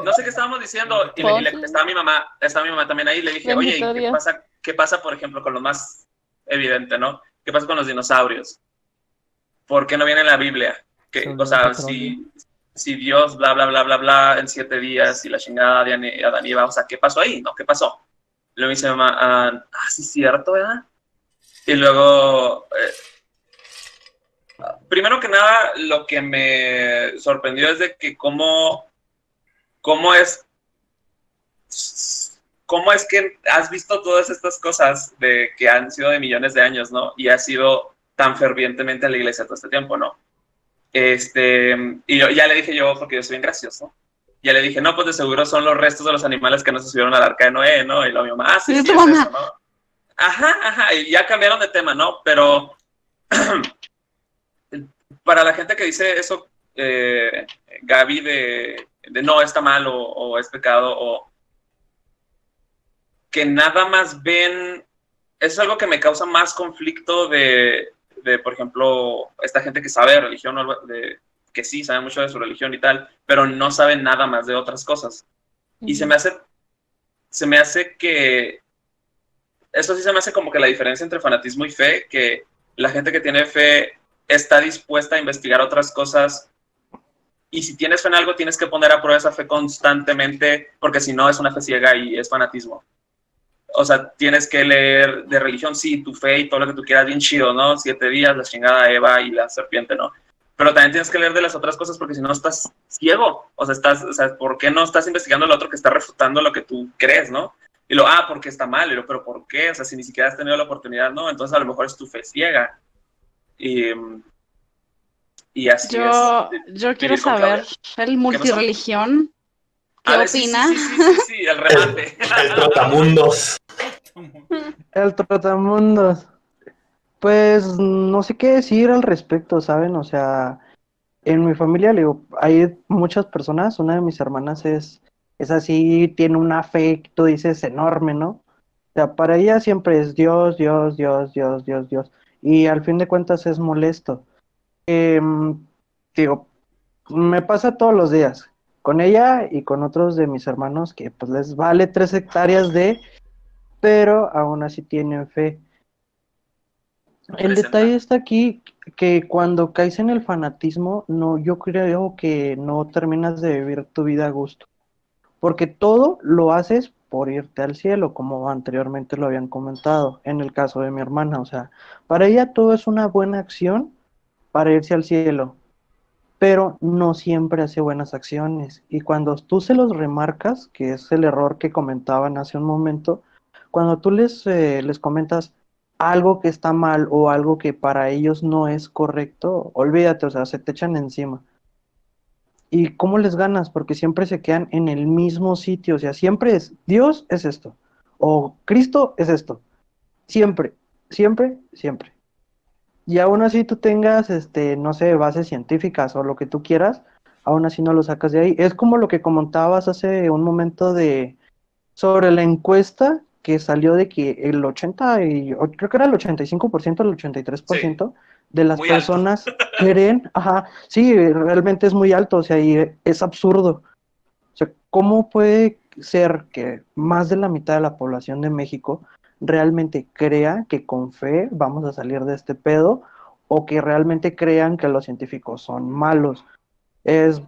no sé qué estábamos diciendo y estaba mi mamá también ahí, le dije, oye, Bendito ¿y Dios. qué pasa, por ejemplo, con lo más evidente, ¿no? ¿Qué pasa con los dinosaurios? ¿Por qué no viene en la Biblia? O sea, si Dios, bla, bla, bla, bla, bla, en 7 días y la chingada de Adán y Eva, o sea, ¿qué pasó ahí? ¿No? ¿Qué pasó? Luego me dice mi mamá, sí es cierto, ¿verdad? Y luego, primero que nada, lo que me sorprendió es de que cómo es que has visto todas estas cosas de que han sido de millones de años, ¿no? Y has sido tan fervientemente a la iglesia todo este tiempo, ¿no? Y ya le dije yo, porque yo soy bien gracioso, ya le dije, no, pues de seguro son los restos de los animales que no se subieron al arca de Noé, ¿no? Y luego mi mamá, sí, es eso, ¿no? Ajá, y ya cambiaron de tema, ¿no? Pero para la gente que dice eso, Gaby, de no, está mal o es pecado, o que nada más ven, es algo que me causa más conflicto de por ejemplo, esta gente que sabe de religión, que sí sabe mucho de su religión y tal, pero no sabe nada más de otras cosas. Y se me hace que, eso sí se me hace como que la diferencia entre fanatismo y fe, que la gente que tiene fe está dispuesta a investigar otras cosas, y si tienes fe en algo tienes que poner a prueba esa fe constantemente, porque si no es una fe ciega y es fanatismo. O sea, tienes que leer de religión, sí, tu fe y todo lo que tú quieras, bien chido, ¿no? 7 días, la chingada Eva y la serpiente, ¿no? Pero también tienes que leer de las otras cosas, porque si no estás ciego. O sea, ¿por qué no estás investigando lo otro que está refutando lo que tú crees, ¿no? Y porque está mal, pero ¿por qué? O sea, si ni siquiera has tenido la oportunidad, ¿no? Entonces a lo mejor es tu fe ciega. Y así Yo quiero Vivir con saber, Claudia. el multireligión, ¿qué A ver, opina? Sí, el remate. El trotamundos. El trotamundos. Pues no sé qué decir al respecto, ¿saben? O sea, en mi familia, le digo, hay muchas personas, una de mis hermanas es así, tiene un afecto, dices, enorme, ¿no? O sea, para ella siempre es Dios, Dios, Dios, Dios, Dios, Dios. Y al fin de cuentas es molesto. Digo, me pasa todos los días, con ella y con otros de mis hermanos que pues les vale 3 hectáreas pero aún así tienen fe. El detalle está aquí que cuando caes en el fanatismo, no, yo creo que no terminas de vivir tu vida a gusto, porque todo lo haces por irte al cielo, como anteriormente lo habían comentado, en el caso de mi hermana, o sea, para ella todo es una buena acción para irse al cielo, pero no siempre hace buenas acciones, y cuando tú se los remarcas, que es el error que comentaban hace un momento, cuando tú les comentas algo que está mal o algo que para ellos no es correcto, olvídate, o sea, se te echan encima. ¿Y cómo les ganas? Porque siempre se quedan en el mismo sitio, o sea, siempre es Dios es esto, o Cristo es esto, siempre, siempre, siempre. Y aún así tú tengas, no sé, bases científicas o lo que tú quieras, aún así no lo sacas de ahí. Es como lo que comentabas hace un momento sobre la encuesta que salió de que el 80, creo que era el 85%, el 83% de las muy alto. personas creen, ajá, sí, realmente es muy alto, o sea, y es absurdo. O sea, ¿cómo puede ser que más de la mitad de la población de México realmente crea que con fe vamos a salir de este pedo o que realmente crean que los científicos son malos? Es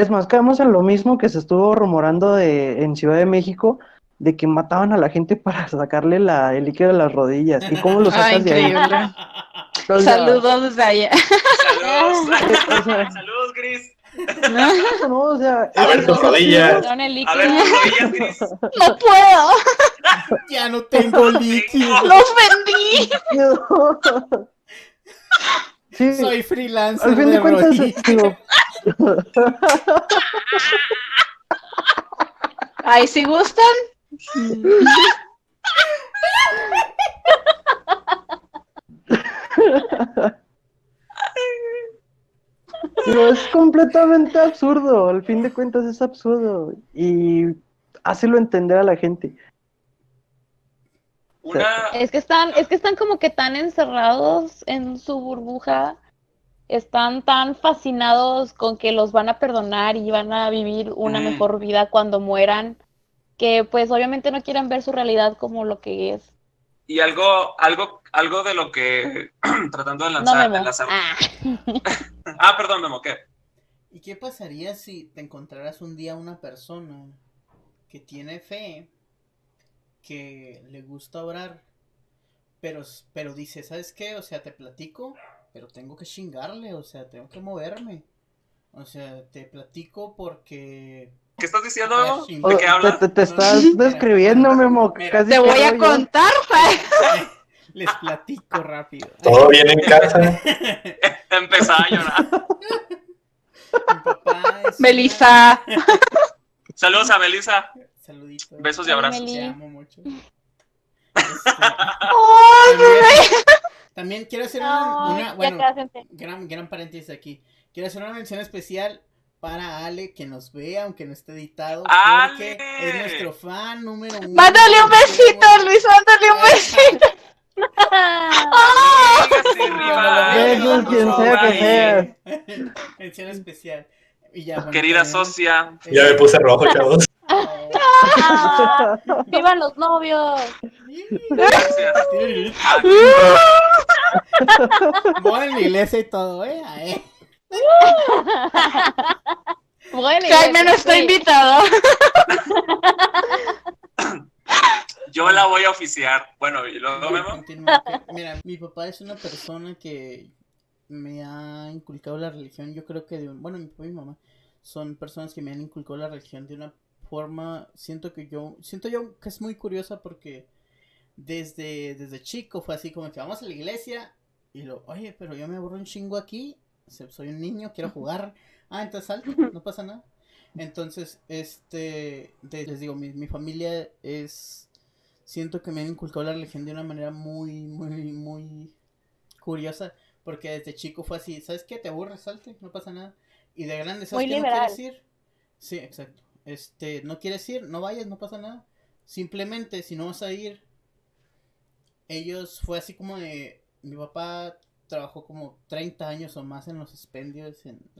más, caemos en lo mismo que se estuvo rumorando en Ciudad de México, de que mataban a la gente para sacarle el líquido de las rodillas. ¿Y cómo lo Ah, sacas de ahí? increíble. O sea, Saludos desde allá. Saludos. o sea, Saludos, Gris. no, o sea, A ver tus rodillas. Don el A ver, líquido. tus rodillas, Gris. No puedo. Ya no tengo líquido. Los vendí. sí, Soy freelancer al fin de de cuentas, rodillas. digo, Ahí si gustan. es completamente absurdo, al fin de cuentas es absurdo y hácelo entender a la gente. Es que están como que tan encerrados en su burbuja, están tan fascinados con que los van a perdonar y van a vivir una mejor vida cuando mueran, que pues obviamente no quieren ver su realidad como lo que es. Y algo de lo que tratando de No, Memo. enlazar. Perdón, Memo, ¿qué? ¿Y qué pasaría si te encontraras un día una persona que tiene fe, que le gusta orar, pero dice, ¿sabes qué? O sea, te platico, pero tengo que chingarle, o sea, tengo que moverme. O sea, te platico porque... ¿Qué estás diciendo, Memo? O ¿De qué hablas? Te estás describiendo, Memo. Mira, Casi Te voy a creo yo. contar. Les platico rápido. Todo bien en casa. Empezaba a llorar. Mi papá es Melissa. Saludos a Melissa. Saluditos. Besos y Hola, abrazos. Meli. Te amo mucho. También quiero hacer una Ya bueno, cásense. gran paréntesis aquí. Quiero hacer una mención especial para Ale, que nos vea, aunque no esté editado, ¡Ale! porque es nuestro fan número 1. Mándale un besito, Luis, mándale un besito. Véngase, Riva. Besos, quien sea que sea. Mención especial. Y ya, bueno, Querida también, socia. Ya me puse rojo, chavos. Ah, ¡vivan los novios! Gracias. Voy en la iglesia y todo, Bueno, Jaime no está sí. invitado. Yo la voy a oficiar. Bueno, y luego Memo. Continúa, mira, mi papá es una persona que me ha inculcado la religión, yo creo que bueno, mi papá y mi mamá son personas que me han inculcado la religión de una forma, siento yo que es muy curiosa, porque desde chico fue así como que vamos a la iglesia y oye, pero yo me aburro un chingo aquí, soy un niño, quiero jugar, entonces salto, no pasa nada. Entonces, les digo, mi familia siento que me han inculcado la religión de una manera muy, muy, muy curiosa, porque desde chico fue así, ¿sabes qué? Te aburres, salte, no pasa nada. Y de grande, ¿sabes Muy qué? liberal. ¿No quieres ir? Sí, exacto. ¿No quieres ir? No vayas, no pasa nada. Simplemente, si no vas a ir, fue así como de, mi papá trabajó como 30 años o más en los expendios,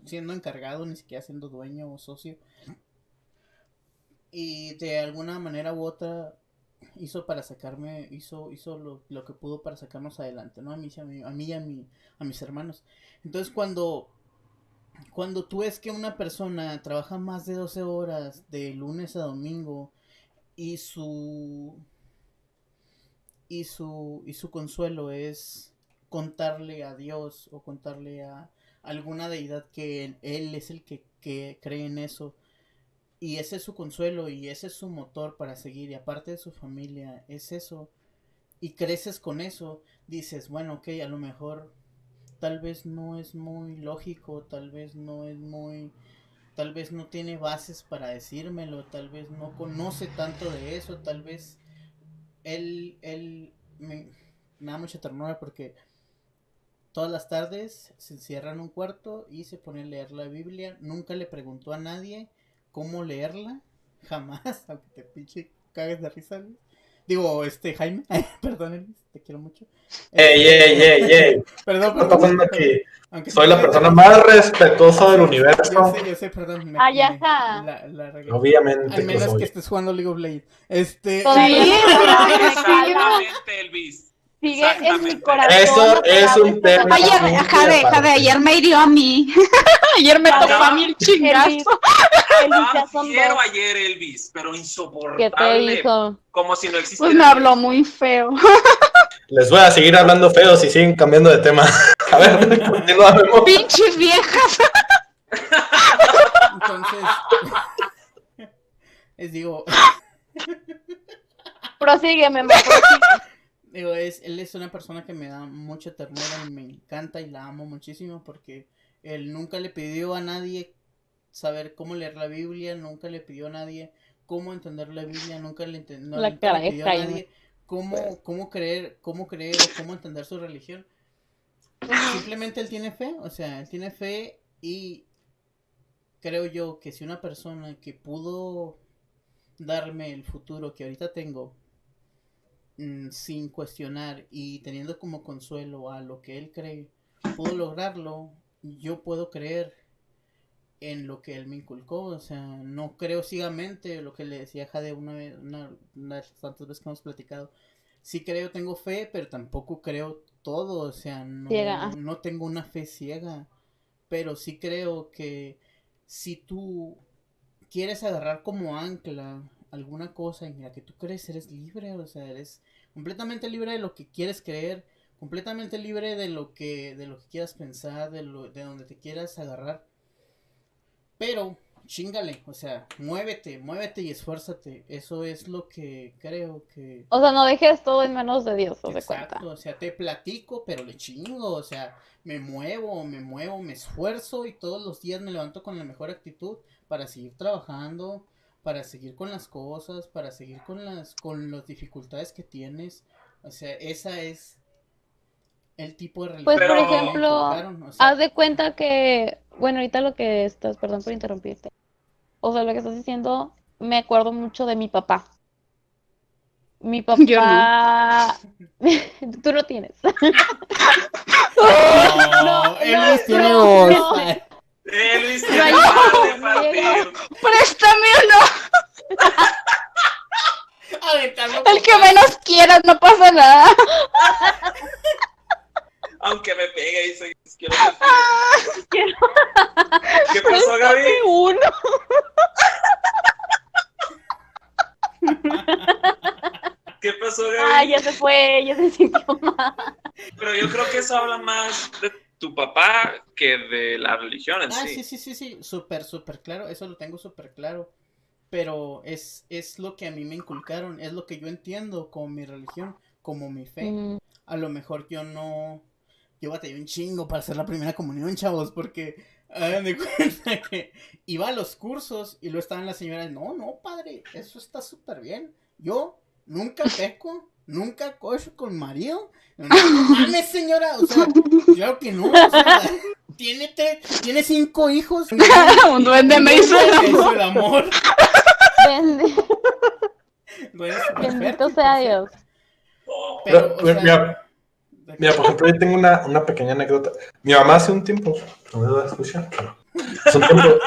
siendo encargado, ni siquiera siendo dueño o socio. Y de alguna manera u otra hizo lo que pudo para sacarnos adelante, ¿no? A mí y a mis hermanos. Entonces cuando tú ves que una persona trabaja más de 12 horas de lunes a domingo y su consuelo es contarle a Dios o contarle a alguna deidad que él es el que cree en eso, y ese es su consuelo y ese es su motor para seguir, y aparte de su familia es eso, y creces con eso, dices, bueno, ok, a lo mejor tal vez no es muy lógico, tal vez no tiene bases para decírmelo, tal vez no conoce tanto de eso, tal vez él me da mucha ternura porque todas las tardes se encierra en un cuarto y se pone a leer la Biblia. Nunca le preguntó a nadie cómo leerla, jamás, aunque te pinche cagues de risa, Luis. Digo, Jaime, perdón, Luis, te quiero mucho. ¡Ey! Perdón, ¿Qué está pasando aquí? aunque Soy te la cagues de persona risa. más respetuosa del universo. Yo sé, perdón. Ayaja. La regué. Obviamente Al que menos soy. que estés jugando League of Legends. Todavía Sí, no claro me que sí. calma. Exactamente, Elvis. Sigue en mi Exactamente. corazón. Eso las es palabras un tema. de Ayer, Dios. Jade, ayer me hirió a mí. Ayer me tocó a mí el Elvis, chingazo. Elvis, ya son Quiero dos. ayer, Elvis, pero ¿Qué te insoportable. hizo? Como si no existiera. Pues me habló muy feo. Les voy a seguir hablando feo si siguen cambiando de tema. A ver, continuamos. Pinches viejas. Entonces, digo, Prosígueme, prosigue. él es una persona que me da mucha ternura y me encanta y la amo muchísimo, porque él nunca le pidió a nadie saber cómo leer la Biblia, nunca le pidió a nadie cómo entender la Biblia, nunca le pidió a nadie cómo creer o cómo entender su religión. Simplemente él tiene fe, y creo yo que si una persona que pudo darme el futuro que ahorita tengo, sin cuestionar y teniendo como consuelo a lo que él cree, pudo lograrlo, yo puedo creer en lo que él me inculcó. O sea, no creo ciegamente, lo que le decía Jade una de las tantas veces que hemos platicado. Sí creo, tengo fe, pero tampoco creo todo, o sea, no tengo una fe ciega, pero sí creo que si tú quieres agarrar como ancla alguna cosa en la que tú crees, eres libre, o sea, eres completamente libre de lo que quieres creer, completamente libre de lo que quieras pensar, de donde te quieras agarrar. Pero chíngale, o sea, muévete y esfuérzate. Eso es lo que creo que... O sea, no dejes todo en manos de Dios, ¿te Exacto, cuenta? o sea, te platico, pero le chingo, o sea, me muevo, me esfuerzo y todos los días me levanto con la mejor actitud para seguir trabajando, para seguir con las cosas, para seguir con las dificultades que tienes. O sea, esa es el tipo de religión Pues, Pero- por que me ejemplo, inculcaron, o sea, haz de cuenta que, bueno, ahorita lo que estás, perdón por interrumpirte. O sea, lo que estás diciendo, me acuerdo mucho de mi papá. Mi Yo no. papá, tú no tienes. No, Elvis tiene no, voz. no. Ay, Elvis No tiene llegó, ganas de no llegó. partir. ¡Préstame uno! aventando El que copas. menos quieras, no pasa nada. Aunque me pegue y se quiero decir. ¿Qué pasó, Gaby? Uno. ¿Qué pasó, Gaby? Ay, ya se fue, ya se sintió mal. Pero yo creo que eso habla más de tu papá que de la religión en Ah, sí. sí, súper claro, eso lo tengo súper claro. Pero es lo que a mí me inculcaron, es lo que yo entiendo como mi religión, como mi fe. Mm, A lo mejor yo batallé un chingo para hacer la primera comunión, chavos, porque hagan de cuenta que iba a los cursos y luego estaban las señoras, no, padre, eso está súper bien. Yo nunca peco, nunca cocho con marido. No mames, señora, o sea, claro que no, o sea, tiene 5 hijos. Un duende me hizo el amor. el amor. bendi- Duende súper Bendito fértil, sea perfecto. Dios. Pero, o sea, Mira, por ejemplo, yo tengo una pequeña anécdota. Mi mamá hace un tiempo, no me va a escuchar, pero hace un tiempo,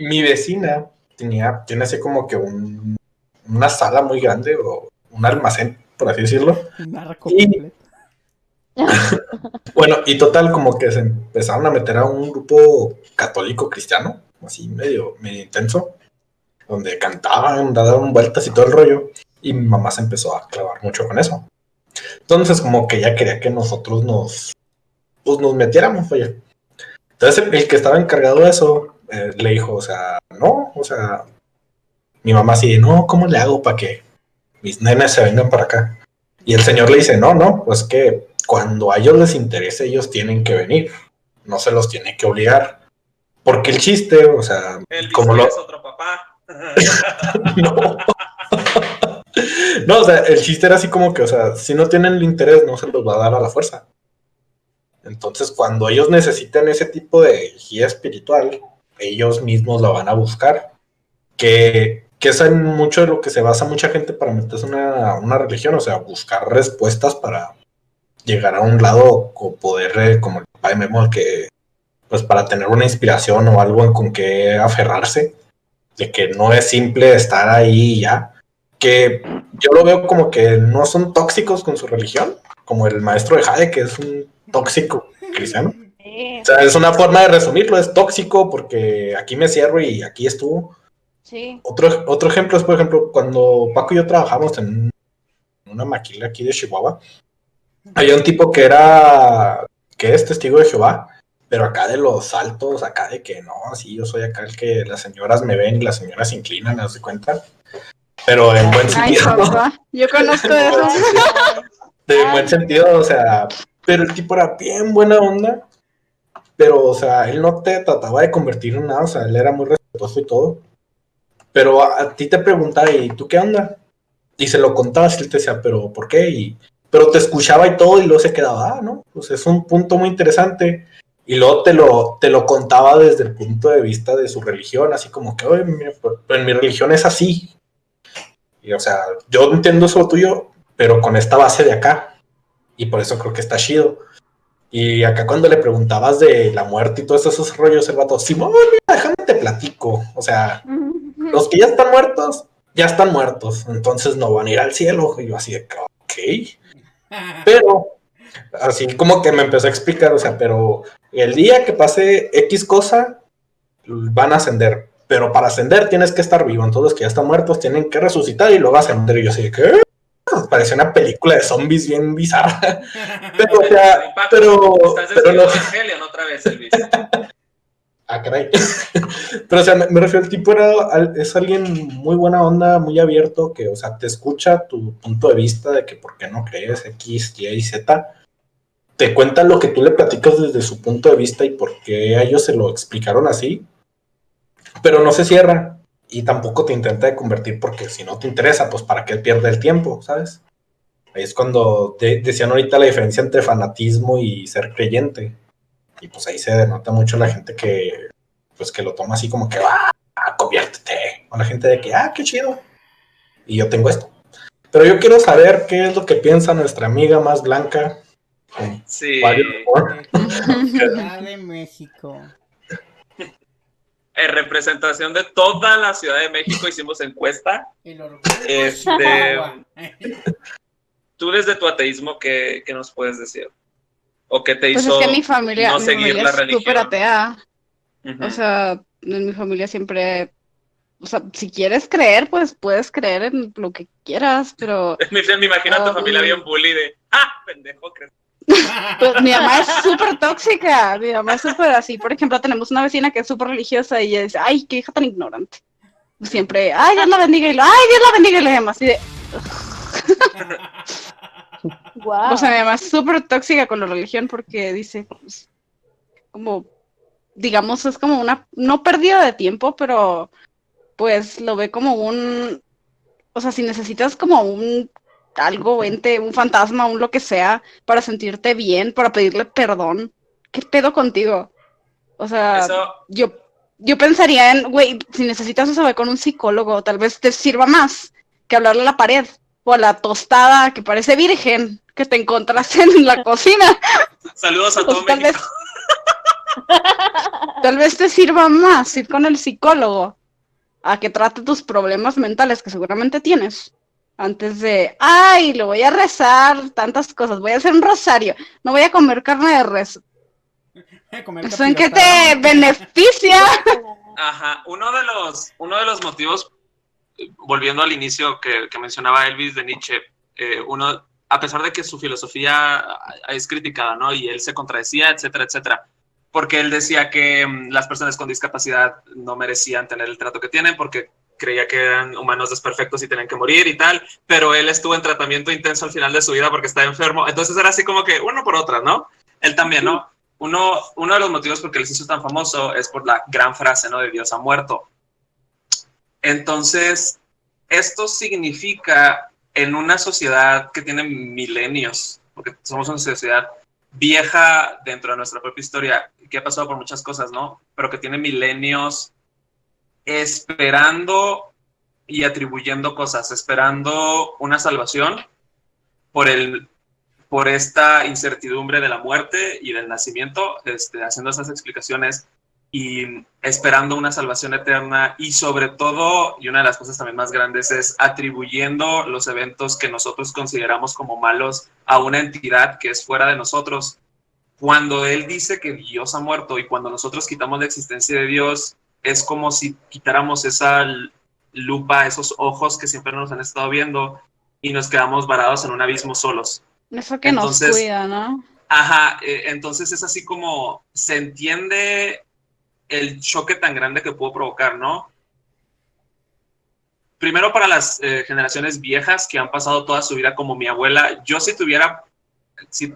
mi vecina tiene así como que una sala muy grande o un almacén, por así decirlo. un narco Y- completo. Bueno, y total, como que se empezaron a meter a un grupo católico cristiano, así medio intenso, donde cantaban, daban vueltas y todo el rollo. Y mi mamá se empezó a clavar mucho con eso. Entonces, como que ella quería que nosotros nos metiéramos, oye. Entonces, el que estaba encargado de eso le dijo, o sea, no, o sea, mi mamá así, no, ¿cómo le hago para que mis nenes se vengan para acá? Y el señor le dice, no, pues que cuando a ellos les interese, ellos tienen que venir, no se los tiene que obligar. Porque el chiste, o sea, Elvis como lo... es otro papá. No. No, o sea, el chiste era así como que, o sea, si no tienen el interés, no se los va a dar a la fuerza. Entonces, cuando ellos necesiten ese tipo de guía espiritual, ellos mismos la van a buscar. Que es en mucho de lo que se basa mucha gente para meterse en una religión, o sea, buscar respuestas para llegar a un lado o poder, como el papá de Memo, que, pues para tener una inspiración o algo con que aferrarse, de que no es simple estar ahí y ya. Que yo lo veo como que no son tóxicos con su religión, como el maestro de Jade, que es un tóxico cristiano. Sí, O sea, es una forma de resumirlo, es tóxico porque aquí me cierro y aquí estuvo. sí. Otro ejemplo es, por ejemplo, cuando Paco y yo trabajamos en una maquila aquí de Chihuahua, había un tipo que es testigo de Jehová, pero acá de los altos, acá de que no, sí, yo soy acá el que las señoras me ven y las señoras se inclinan, ¿no se cuenta? Pero en buen Ay, sentido, papá, yo conozco de esos. de buen sentido, o sea, pero el tipo era bien buena onda, pero, o sea, él no te trataba de convertir en nada, o sea, él era muy respetuoso y todo, pero a ti te preguntaba, ¿y tú qué onda? Y se lo contabas y él te decía, ¿pero por qué? Pero te escuchaba y todo y luego se quedaba, ¿no? Pues es un punto muy interesante. Y luego te lo contaba desde el punto de vista de su religión, así como que, oye, mira, pues, en mi religión es así. Y, o sea, yo entiendo eso tuyo, pero con esta base de acá. Y por eso creo que está chido. Y acá cuando le preguntabas de la muerte y todos esos rollos, el vato, Simón, mira, déjame te platico. O sea, los que ya están muertos, entonces no van a ir al cielo. Y yo así de, ok. Pero, así como que me empezó a explicar, o sea, pero el día que pase X cosa, van a ascender. Pero para ascender tienes que estar vivo, entonces los que ya están muertos tienen que resucitar y luego ascender. Y yo así de, ¿qué? Parecía una película de zombies bien bizarra. Pero, o sea, Paco, pero estás no. desviando Evangelion otra vez, Elvis. Ah, caray. Pero, o sea, me refiero, el tipo es alguien muy buena onda, muy abierto, que, o sea, te escucha tu punto de vista de que por qué no crees X, Y y Z. Te cuenta lo que tú le platicas desde su punto de vista y por qué a ellos se lo explicaron así. Pero no se cierra y tampoco te intenta de convertir porque si no te interesa, pues para qué pierde el tiempo, ¿sabes? Ahí es cuando decían ahorita la diferencia entre fanatismo y ser creyente. Y pues ahí se denota mucho la gente que, pues que lo toma así como que, conviértete. O la gente de que, qué chido. Y yo tengo esto. Pero yo quiero saber qué es lo que piensa nuestra amiga más blanca. Sí. Ciudad de México. En representación de toda la Ciudad de México hicimos encuesta. El orgullo de Chihuahua. Tú desde tu ateísmo, ¿qué nos puedes decir? ¿O qué te Pues hizo es que mi familia, no mi seguir familia la es religión? súper atea. Ujú. O sea, en mi familia siempre, o sea, si quieres creer, pues puedes creer en lo que quieras, pero Me imagino a tu familia bien bully de, pendejo, crees. pues, mi mamá es súper tóxica, mi mamá es súper así. Por ejemplo, tenemos una vecina que es súper religiosa y ella dice, ay, qué hija tan ignorante. Siempre, ay, Dios la bendiga, y lo, ay, Dios la bendiga, y le llama así de, Wow. o sea, mi mamá es súper tóxica con la religión porque dice, pues, como, digamos, es como una, no pérdida de tiempo, pero pues lo ve como un, o sea, si necesitas como un algo, ente, un fantasma, un lo que sea, para sentirte bien, para pedirle perdón, ¿qué pedo contigo? O sea, Eso, yo pensaría en, güey, si necesitas eso, ve con un psicólogo, tal vez te sirva más que hablarle a la pared o a la tostada que parece virgen que te encontraste en la cocina. saludos a Pues todo México. Tal vez te sirva más ir con el psicólogo a que trate tus problemas mentales que seguramente tienes. Antes de, ay, lo voy a rezar, tantas cosas, voy a hacer un rosario, no voy a comer carne de res. Comer ¿Eso en qué capirotada. te beneficia? Ajá, uno de los motivos, volviendo al inicio que mencionaba Elvis de Nietzsche, uno, a pesar de que su filosofía es criticada, ¿no? Y él se contradecía, etcétera, etcétera, porque él decía que las personas con discapacidad no merecían tener el trato que tienen porque creía que eran humanos desperfectos y tenían que morir y tal, pero él estuvo en tratamiento intenso al final de su vida porque estaba enfermo, entonces era así como que uno por otra, ¿no? Él también, ¿no? Uno de los motivos por que él se hizo tan famoso es por la gran frase, ¿no? De Dios ha muerto. Entonces, esto significa en una sociedad que tiene milenios, porque somos una sociedad vieja dentro de nuestra propia historia, que ha pasado por muchas cosas, ¿no? Pero que tiene milenios esperando y atribuyendo cosas, esperando una salvación por esta incertidumbre de la muerte y del nacimiento, haciendo esas explicaciones y esperando una salvación eterna y sobre todo, y una de las cosas también más grandes es atribuyendo los eventos que nosotros consideramos como malos a una entidad que es fuera de nosotros. Cuando él dice que Dios ha muerto y cuando nosotros quitamos la existencia de Dios, es como si quitáramos esa lupa, esos ojos que siempre nos han estado viendo y nos quedamos varados en un abismo solos. Eso que entonces, nos cuida, ¿no? Ajá, entonces es así como se entiende el choque tan grande que pudo provocar, ¿no? Primero para las generaciones viejas que han pasado toda su vida como mi abuela, yo si tuviera, si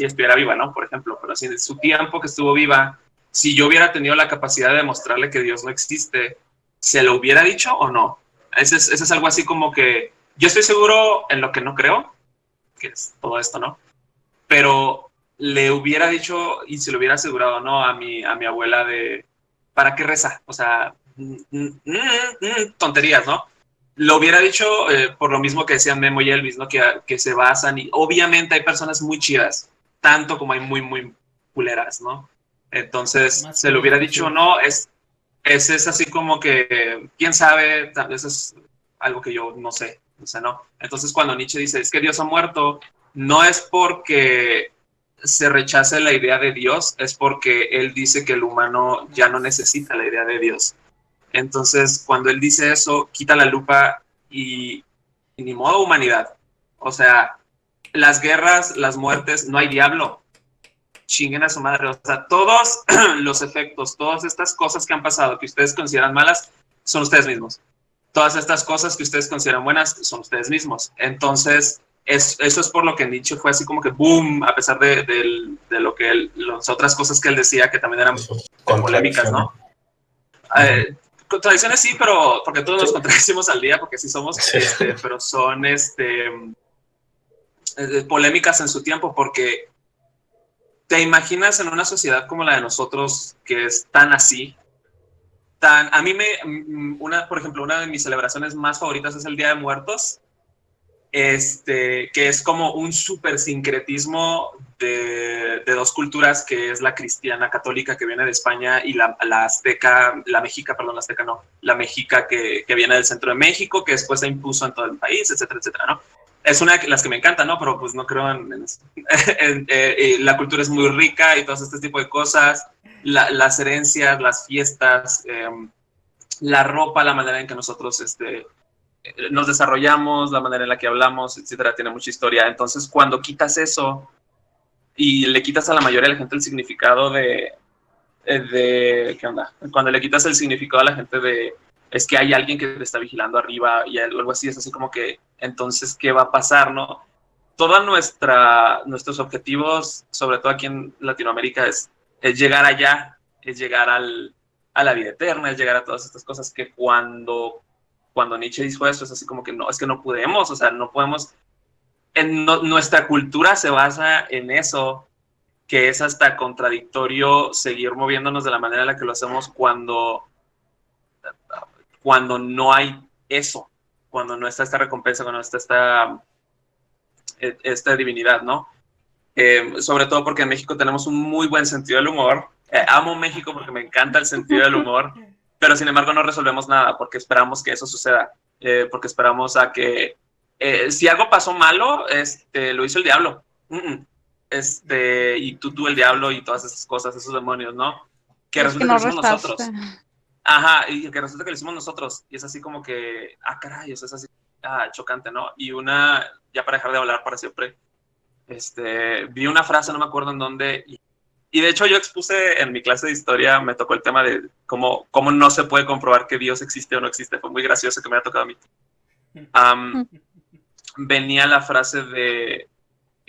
estuviera viva, ¿no? Por ejemplo, pero si en su tiempo que estuvo viva, si yo hubiera tenido la capacidad de demostrarle que Dios no existe, ¿se lo hubiera dicho o no? Ese es algo así como que yo estoy seguro en lo que no creo, que es todo esto, ¿no? Pero le hubiera dicho y se lo hubiera asegurado, ¿no? A mi abuela de, ¿para qué reza? O sea, tonterías, ¿no? Lo hubiera dicho por lo mismo que decían Memo y Elvis, ¿no? Que se basan y obviamente hay personas muy chidas, tanto como hay muy, muy culeras, ¿no? Entonces, más se lo hubiera dicho o no, es así como que, quién sabe, tal vez es algo que yo no sé, o sea, no. Entonces, cuando Nietzsche dice, es que Dios ha muerto, no es porque se rechace la idea de Dios, es porque él dice que el humano ya no necesita la idea de Dios. Entonces, cuando él dice eso, quita la lupa y ni modo humanidad. O sea, las guerras, las muertes, no hay diablo. Chinguen a su madre. O sea, todos los efectos, todas estas cosas que han pasado que ustedes consideran malas, son ustedes mismos. Todas estas cosas que ustedes consideran buenas, son ustedes mismos. Entonces, eso es por lo que Nietzsche fue así como que boom, a pesar de lo que las otras cosas que él decía que también eran polémicas, ¿no? Contradicciones sí, pero porque todos nos contradecimos al día, porque sí somos, pero son polémicas en su tiempo, porque te imaginas en una sociedad como la de nosotros, que es tan así, a mí por ejemplo, una de mis celebraciones más favoritas es el Día de Muertos, que es como un súper sincretismo de dos culturas, que es la cristiana católica que viene de España y la azteca, la mexica, perdón, la azteca no, la mexica que viene del centro de México, que después se impuso en todo el país, etcétera, etcétera, ¿no? Es una de las que me encanta, ¿no? Pero pues no creo en eso. La cultura es muy rica y todo este tipo de cosas, las herencias, las fiestas, la ropa, la manera en que nosotros nos desarrollamos, la manera en la que hablamos, etcétera, tiene mucha historia. Entonces, cuando quitas eso y le quitas a la mayoría de la gente el significado ¿qué onda? Cuando le quitas el significado a la gente es que hay alguien que te está vigilando arriba y algo así, es así como que, entonces, ¿qué va a pasar, no? Todos nuestros objetivos, sobre todo aquí en Latinoamérica, es llegar allá, es llegar a la vida eterna, es llegar a todas estas cosas que cuando Nietzsche dijo eso, es así como que no, es que no podemos, o sea, no podemos, nuestra cultura se basa en eso, que es hasta contradictorio seguir moviéndonos de la manera en la que lo hacemos cuando no hay eso, cuando no está esta recompensa, cuando no está esta divinidad, ¿no? Sobre todo porque en México tenemos un muy buen sentido del humor. Amo México porque me encanta el sentido del humor, pero sin embargo no resolvemos nada porque esperamos que eso suceda, porque esperamos a que si algo pasó malo, lo hizo el diablo. Y tú el diablo y todas esas cosas, esos demonios, ¿no? Que resulta que lo hicimos nosotros. Ajá, y que resulta que lo hicimos nosotros. Y es así como que, caray, eso es así, chocante, ¿no? Y ya para dejar de hablar para siempre, vi una frase, no me acuerdo en dónde, y de hecho yo expuse en mi clase de historia, me tocó el tema de cómo no se puede comprobar que Dios existe o no existe. Fue muy gracioso que me haya tocado a mí. Venía la frase de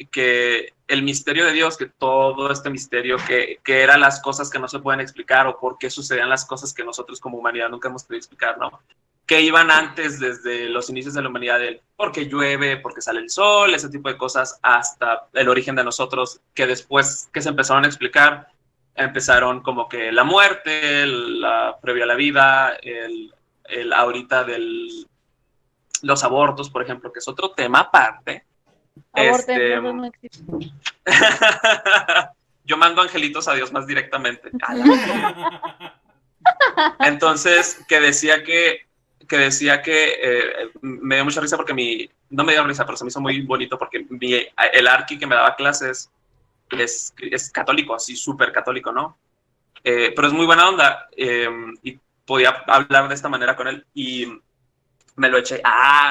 que el misterio de Dios, que todo este misterio, que eran las cosas que no se pueden explicar o por qué sucedían las cosas que nosotros como humanidad nunca hemos podido explicar, ¿no? Que iban antes, desde los inicios de la humanidad, porque llueve, porque sale el sol, ese tipo de cosas, hasta el origen de nosotros, que después que se empezaron a explicar, empezaron como que la muerte, la previa a la vida, el ahorita los abortos, por ejemplo, que es otro tema aparte. Aborten, no existe. Yo mando angelitos a Dios más directamente. Entonces, que decía que me dio mucha risa porque no me dio risa, pero se me hizo muy bonito porque el arqui que me daba clases es católico, así súper católico, ¿no? Pero es muy buena onda, y podía hablar de esta manera con él y me lo eché,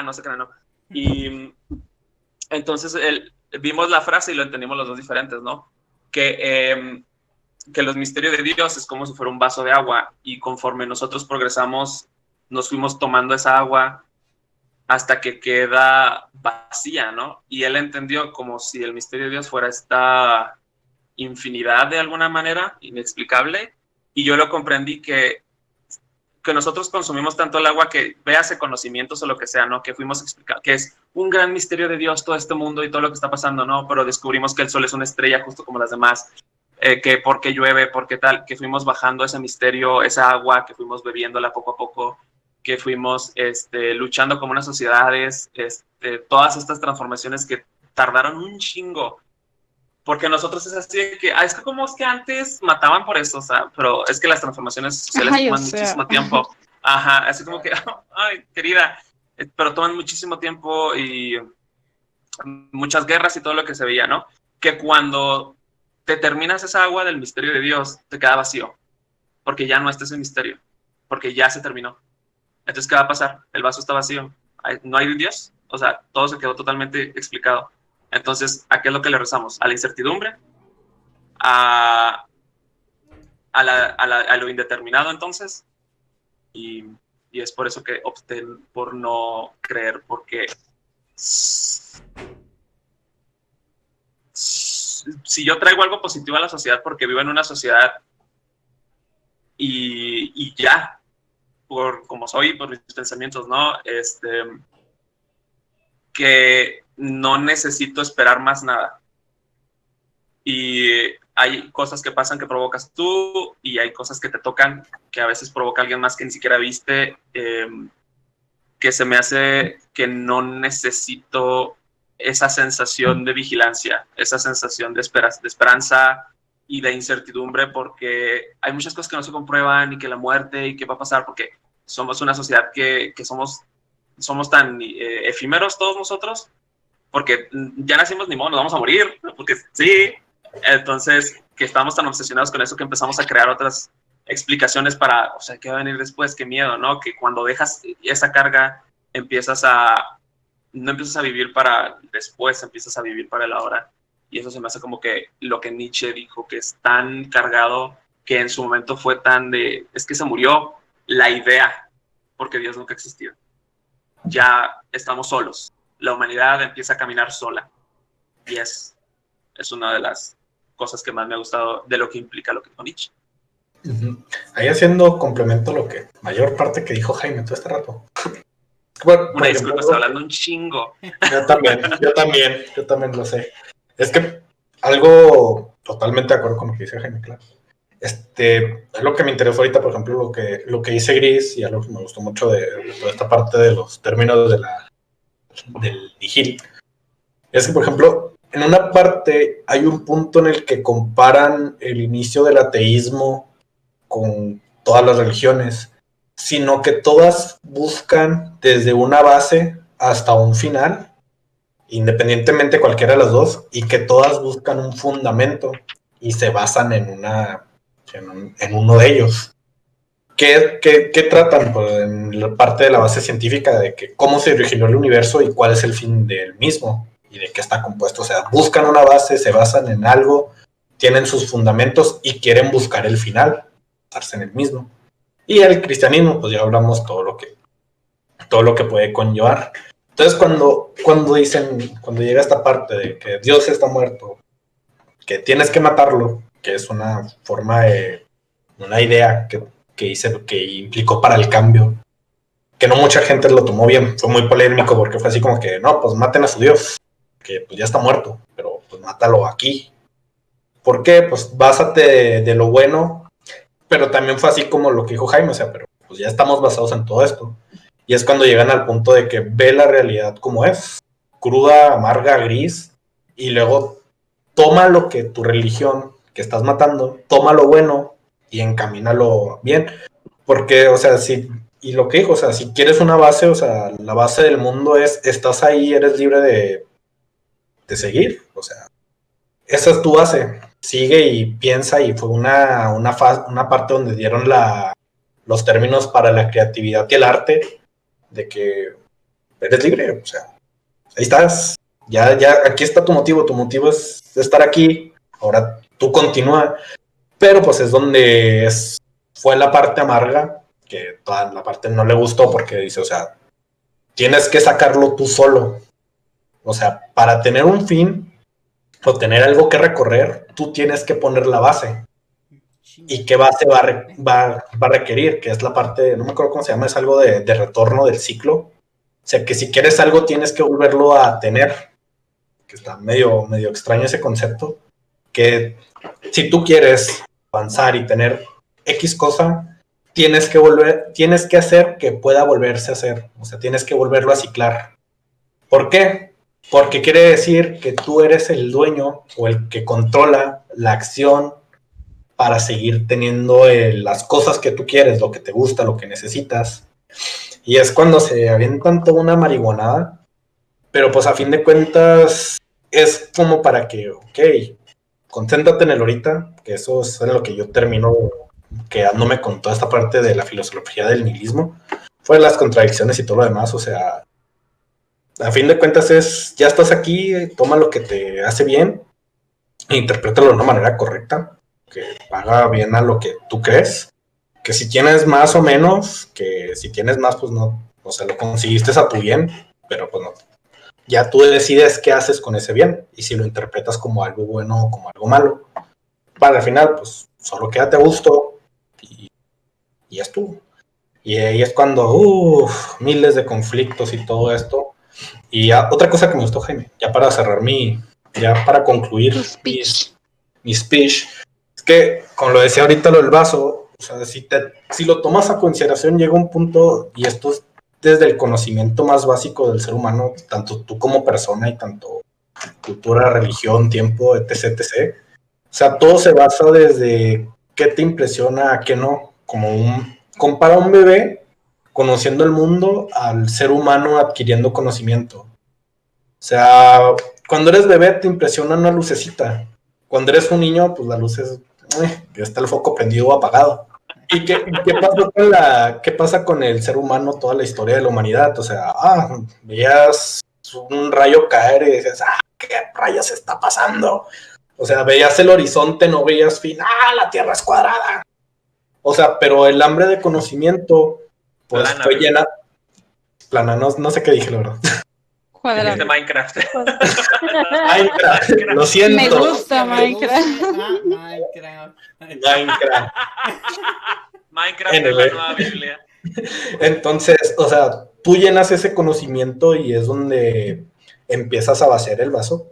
no sé qué, no. Y entonces vimos la frase y lo entendimos los dos diferentes, ¿no? Que los misterios de Dios es como si fuera un vaso de agua y conforme nosotros progresamos, nos fuimos tomando esa agua hasta que queda vacía, ¿no? Y él entendió como si el misterio de Dios fuera esta infinidad de alguna manera, inexplicable, y yo lo comprendí que nosotros consumimos tanto el agua que véase conocimientos o lo que sea, ¿no? Que fuimos explicados, que es un gran misterio de Dios todo este mundo y todo lo que está pasando, ¿no? Pero descubrimos que el sol es una estrella justo como las demás, que por qué llueve, por qué tal, que fuimos bajando ese misterio, esa agua, que fuimos bebiéndola poco a poco, que fuimos luchando como unas sociedades, todas estas transformaciones que tardaron un chingo. Porque nosotros es así de que, es que como es que antes mataban por eso, o sea, pero es que las transformaciones sociales toman muchísimo tiempo. Ajá, así como que, ay, querida, pero toman muchísimo tiempo y muchas guerras y todo lo que se veía, ¿no? Que cuando te terminas esa agua del misterio de Dios, te queda vacío, porque ya no está ese misterio, porque ya se terminó. Entonces, ¿qué va a pasar? El vaso está vacío, no hay Dios, o sea, todo se quedó totalmente explicado. Entonces, ¿a qué es lo que le rezamos? ¿A la incertidumbre? ¿A lo indeterminado, entonces? Y es por eso que opté por no creer, porque si yo traigo algo positivo a la sociedad porque vivo en una sociedad y ya, por como soy, por mis pensamientos, ¿no? Que no necesito esperar más nada. Y hay cosas que pasan que provocas tú y hay cosas que te tocan que a veces provoca alguien más que ni siquiera viste, que se me hace que no necesito esa sensación de vigilancia, esa sensación de esperanza y de incertidumbre, porque hay muchas cosas que no se comprueban y que la muerte y qué va a pasar, porque somos una sociedad que somos tan efímeros todos nosotros, porque ya nacimos, ni modo, nos vamos a morir, porque sí. Entonces, que estamos tan obsesionados con eso que empezamos a crear otras explicaciones para, o sea, ¿qué va a venir después? Qué miedo, ¿no? Que cuando dejas esa carga, no empiezas a vivir para después, empiezas a vivir para el ahora. Y eso se me hace como que lo que Nietzsche dijo, que es tan cargado, que en su momento fue tan de, es que se murió la idea, porque Dios nunca existió. Ya estamos solos. La humanidad empieza a caminar sola. Y es una de las cosas que más me ha gustado de lo que implica lo que dijo Nietzsche. Ahí haciendo complemento a lo que mayor parte que dijo Jaime todo este rato. Bueno, una disculpa, estoy hablando un chingo. Yo también lo sé. Es que algo totalmente de acuerdo con lo que dice Jaime, claro. Es lo que me interesó ahorita, por ejemplo, lo que dice Gris, y algo que me gustó mucho de toda esta parte de los términos del Nihil, es que, por ejemplo, en una parte hay un punto en el que comparan el inicio del ateísmo con todas las religiones, sino que todas buscan desde una base hasta un final, independientemente de cualquiera de las dos, y que todas buscan un fundamento y se basan en uno de ellos. ¿Qué tratan? Pues en la parte de la base científica de que cómo se originó el universo y cuál es el fin del mismo y de qué está compuesto. O sea, buscan una base, se basan en algo, tienen sus fundamentos y quieren buscar el final, basarse en el mismo. Y el cristianismo, pues ya hablamos todo lo que puede conllevar. Entonces, cuando llega esta parte de que Dios está muerto, que tienes que matarlo, que es una forma de una idea que implicó para el cambio, que no mucha gente lo tomó bien, fue muy polémico porque fue así como que, no, pues maten a su Dios, que pues ya está muerto, pero pues mátalo aquí. ¿Por qué? Pues básate de lo bueno, pero también fue así como lo que dijo Jaime, o sea, pero pues ya estamos basados en todo esto. Y es cuando llegan al punto de que ve la realidad como es, cruda, amarga, gris, y luego toma lo que tu religión que estás matando, toma lo bueno y encamínalo bien. Porque, o sea, y lo que dijo, o sea, si quieres una base, o sea, la base del mundo es, estás ahí, eres libre de seguir, o sea, esa es tu base, sigue y piensa, y fue una parte donde dieron los términos para la creatividad y el arte, de que eres libre, o sea, ahí estás, ya, aquí está tu motivo es estar aquí, ahora tú continúa, pero pues es donde fue la parte amarga, que toda la parte no le gustó porque dice, o sea, tienes que sacarlo tú solo, o sea, para tener un fin o tener algo que recorrer, tú tienes que poner la base. ¿Y qué base va a requerir? Que es la parte, no me acuerdo cómo se llama, es algo de retorno del ciclo. O sea, que si quieres algo tienes que volverlo a tener. Que está medio extraño ese concepto. Que si tú quieres avanzar y tener X cosa, tienes que hacer que pueda volverse a hacer. O sea, tienes que volverlo a ciclar. ¿Por qué? Porque quiere decir que tú eres el dueño o el que controla la acción para seguir teniendo las cosas que tú quieres, lo que te gusta, lo que necesitas. Y es cuando se avientan toda una marihuanada, pero pues a fin de cuentas es como para que, ok, concéntrate en el ahorita, que eso es en lo que yo termino quedándome con toda esta parte de la filosofía del nihilismo, fue las contradicciones y todo lo demás. O sea, a fin de cuentas ya estás aquí, toma lo que te hace bien, e interprétalo de una manera correcta, que haga bien a lo que tú crees, que si tienes más o menos, que si tienes más, pues no, o sea, lo conseguiste a tu bien, pero pues no, ya tú decides qué haces con ese bien, y si lo interpretas como algo bueno o como algo malo, para al final, pues solo quédate a gusto, y es tú. Y ahí es cuando, miles de conflictos y todo esto, Y ya, otra cosa que me gustó, Jaime, ya para cerrar ya para concluir Tu speech. mi speech, es que, como lo decía ahorita lo del vaso, o sea, si lo tomas a consideración, llega un punto, y esto es desde el conocimiento más básico del ser humano, tanto tú como persona y tanto cultura, religión, tiempo, etc, etc. O sea, todo se basa desde qué te impresiona, a qué no. Compara un bebé conociendo el mundo al ser humano adquiriendo conocimiento. O sea, cuando eres bebé te impresiona una lucecita. Cuando eres un niño, pues la luz ya está el foco prendido o apagado. ¿Y qué pasa con el ser humano, toda la historia de la humanidad? O sea, veías un rayo caer y dices, ¿qué rayos está pasando? O sea, veías el horizonte, no veías fin, la Tierra es cuadrada. O sea, pero el hambre de conocimiento, pues Plana, fue bebé. llena. Plana, no sé qué dije, la verdad. Cuadrado. De Minecraft. Minecraft, lo siento. Me gusta Minecraft. Minecraft. Minecraft. Minecraft es la Anyway. nueva Biblia. Entonces, o sea, tú llenas ese conocimiento y es donde empiezas a vaciar el vaso.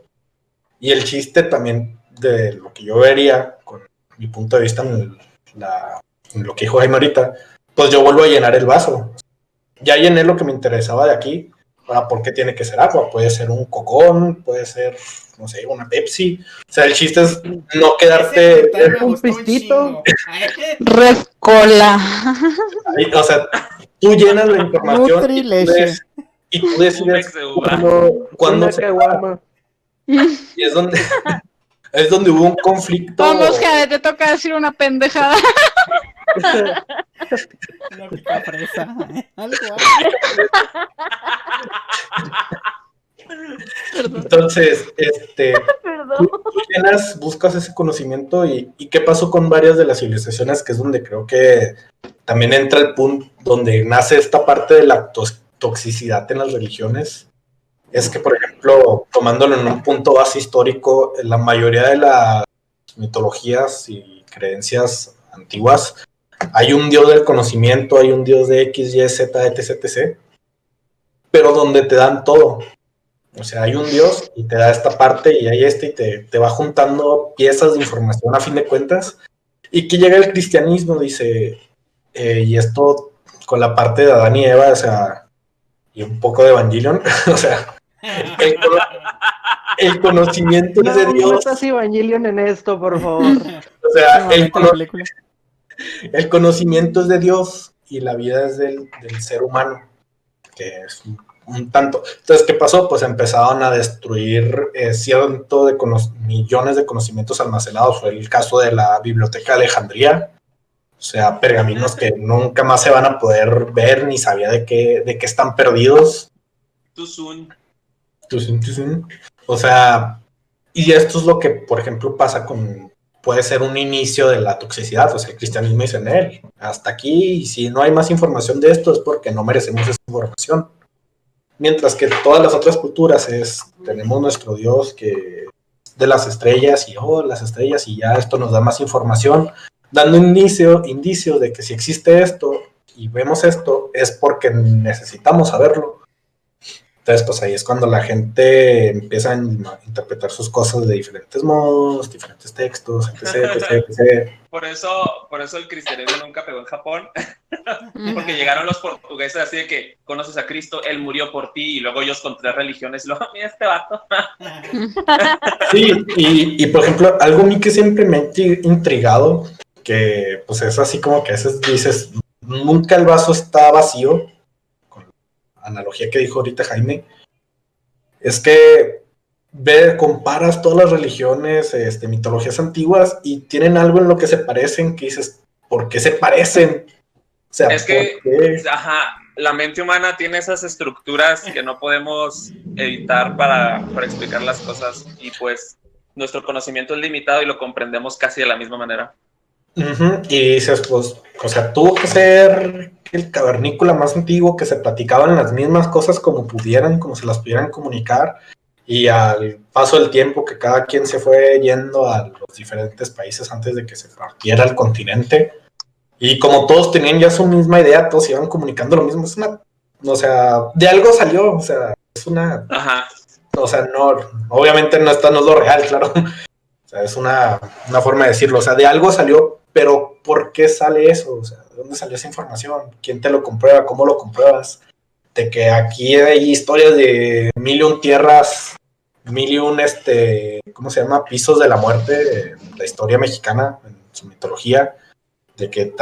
Y el chiste también de lo que yo vería, con mi punto de vista en lo que dijo Jaime ahorita, pues yo vuelvo a llenar el vaso. Ya llené lo que me interesaba de aquí. Ahora, ¿por qué tiene que ser agua? Puede ser un cocón, puede ser, no sé, una Pepsi. O sea, el chiste es no quedarte... Ese comentario me un gustó un pistito. chingo. Red Cola. ahí, o sea, tú llenas la información Nutrileche. y tú Un decides mix de uva. cuándo Una se caguama. Y es donde hubo un conflicto. Vamos, Jade, te toca decir una pendejada. Una picafresa. Algo. Entonces, Perdón. tú buscas ese conocimiento y qué pasó con varias de las civilizaciones, que es donde creo que también entra el punto donde nace esta parte de la toxicidad en las religiones. Es que, por ejemplo, tomándolo en un punto base histórico, en la mayoría de las mitologías y creencias antiguas, hay un dios del conocimiento, hay un dios de X, Y, Z, etc, etc, pero donde te dan todo. O sea, hay un dios y te da esta parte y hay y te va juntando piezas de información a fin de cuentas. Y que llega el cristianismo, dice, y esto con la parte de Adán y Eva, o sea, y un poco de Evangelion, o sea, el conocimiento es de No Dios. metas Evangelion en esto, por favor. O sea, La película. el conocimiento es de Dios y la vida es del ser humano, que es un tanto. Entonces, ¿qué pasó? Pues empezaron a destruir cientos de millones de conocimientos almacenados. Fue el caso de la Biblioteca de Alejandría. O sea, pergaminos que nunca más se van a poder ver, ni sabía de qué están perdidos. Too soon. O sea, y esto es lo que, por ejemplo, pasa puede ser un inicio de la toxicidad. O sea, el cristianismo dice en él, hasta aquí, y si no hay más información de esto es porque no merecemos esa información. Mientras que todas las otras culturas tenemos nuestro Dios que de las estrellas y las estrellas y ya esto nos da más información, dando indicios de que si existe esto y vemos esto es porque necesitamos saberlo. Entonces, pues ahí es cuando la gente empieza a interpretar sus cosas de diferentes modos, diferentes textos, etc. Por eso el cristianismo nunca pegó en Japón, porque llegaron los portugueses así de que conoces a Cristo, Él murió por ti, y luego ellos con 3 religiones, luego, mira este vato. Sí, y por ejemplo, algo a mí que siempre me ha intrigado, que pues es así como que a veces dices, nunca el vaso está vacío, con la analogía que dijo ahorita Jaime, es que comparas todas las religiones, mitologías antiguas, y tienen algo en lo que se parecen, que dices, ¿por qué se parecen? O sea, Es que, ¿por qué? la mente humana tiene esas estructuras que no podemos evitar para explicar las cosas, y pues nuestro conocimiento es limitado y lo comprendemos casi de la misma manera. Uh-huh. Y dices, pues, o sea, tuvo que ser el cavernícola más antiguo, que se platicaban las mismas cosas como se las pudieran comunicar, y al paso del tiempo que cada quien se fue yendo a los diferentes países antes de que se partiera el continente, y como todos tenían ya su misma idea, todos iban comunicando lo mismo, o sea, de algo salió, o sea, Es una, Ajá. o sea, no, obviamente no es lo real, claro. O sea, es una forma de decirlo. O sea, de algo salió, pero ¿por qué sale eso? O sea, ¿de dónde salió esa información? ¿Quién te lo comprueba? ¿Cómo lo compruebas? De que aquí hay historias de 1001 tierras, 1001, ¿cómo se llama? Pisos de la muerte, la historia mexicana, en su mitología, de que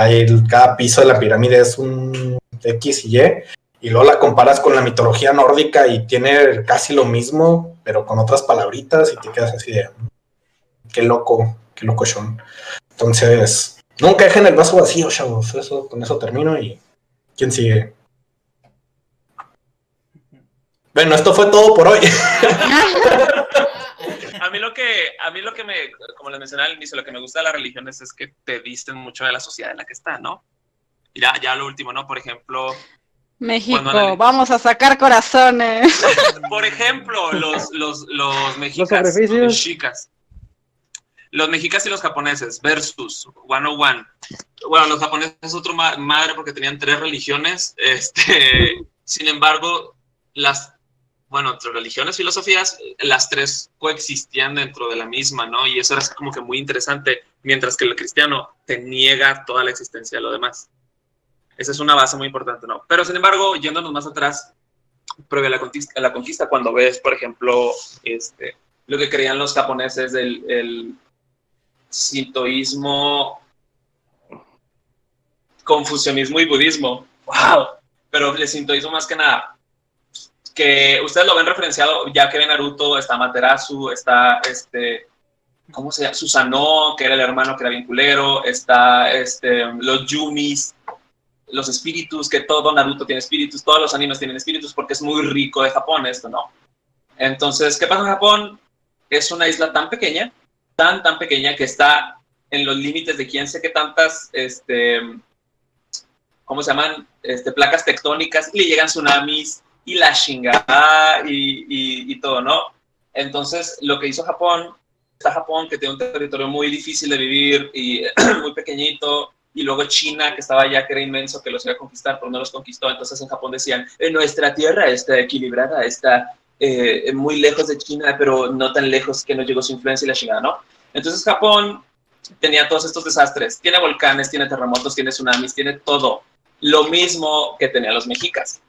cada piso de la pirámide es un X y luego la comparas con la mitología nórdica y tiene casi lo mismo, pero con otras palabritas y te quedas así de, qué locochón. Entonces, nunca dejen el vaso vacío, chavos. Con eso termino y ¿quién sigue? Bueno, esto fue todo por hoy. A mí lo que me, como les mencioné al inicio, lo que me gusta de las religiones es que te disten mucho de la sociedad en la que está, ¿no? Y ya lo último, ¿no? Por ejemplo, México, vamos a sacar corazones. por ejemplo, los mexicas, Los sacrificios. los mexicas. Los mexicas y los japoneses versus 101. Bueno, los japoneses es otro madre porque tenían 3 religiones. Sin embargo, entre religiones, filosofías, las 3 coexistían dentro de la misma, ¿no? Y eso era como que muy interesante, mientras que el cristiano te niega toda la existencia de lo demás. Esa es una base muy importante, ¿no? Pero, sin embargo, yéndonos más atrás, previo a la conquista, cuando ves, por ejemplo, lo que creían los japoneses del sintoísmo, confucianismo y budismo. ¡Wow! Pero el sintoísmo más que nada, que ustedes lo ven referenciado, ya que ven Naruto, está Amaterasu, está ¿cómo se llama? Susanoo, que era el hermano que era bien culero, está los Yumis, los espíritus, que todo Naruto tiene espíritus, todos los animes tienen espíritus porque es muy rico de Japón esto, ¿no? Entonces, ¿qué pasa en Japón? Es una isla tan pequeña, tan pequeña que está en los límites de quién sé qué tantas, ¿cómo se llaman? Placas tectónicas, y le llegan tsunamis, y la chingada, y todo, ¿no? Entonces, lo que hizo Japón, que tiene un territorio muy difícil de vivir, y muy pequeñito, y luego China, que estaba allá, que era inmenso, que los iba a conquistar, pero no los conquistó. Entonces en Japón decían, nuestra tierra está equilibrada, está muy lejos de China, pero no tan lejos que no llegó su influencia y la chingada, ¿no? Entonces Japón tenía todos estos desastres, tiene volcanes, tiene terremotos, tiene tsunamis, tiene todo, lo mismo que tenían los mexicas.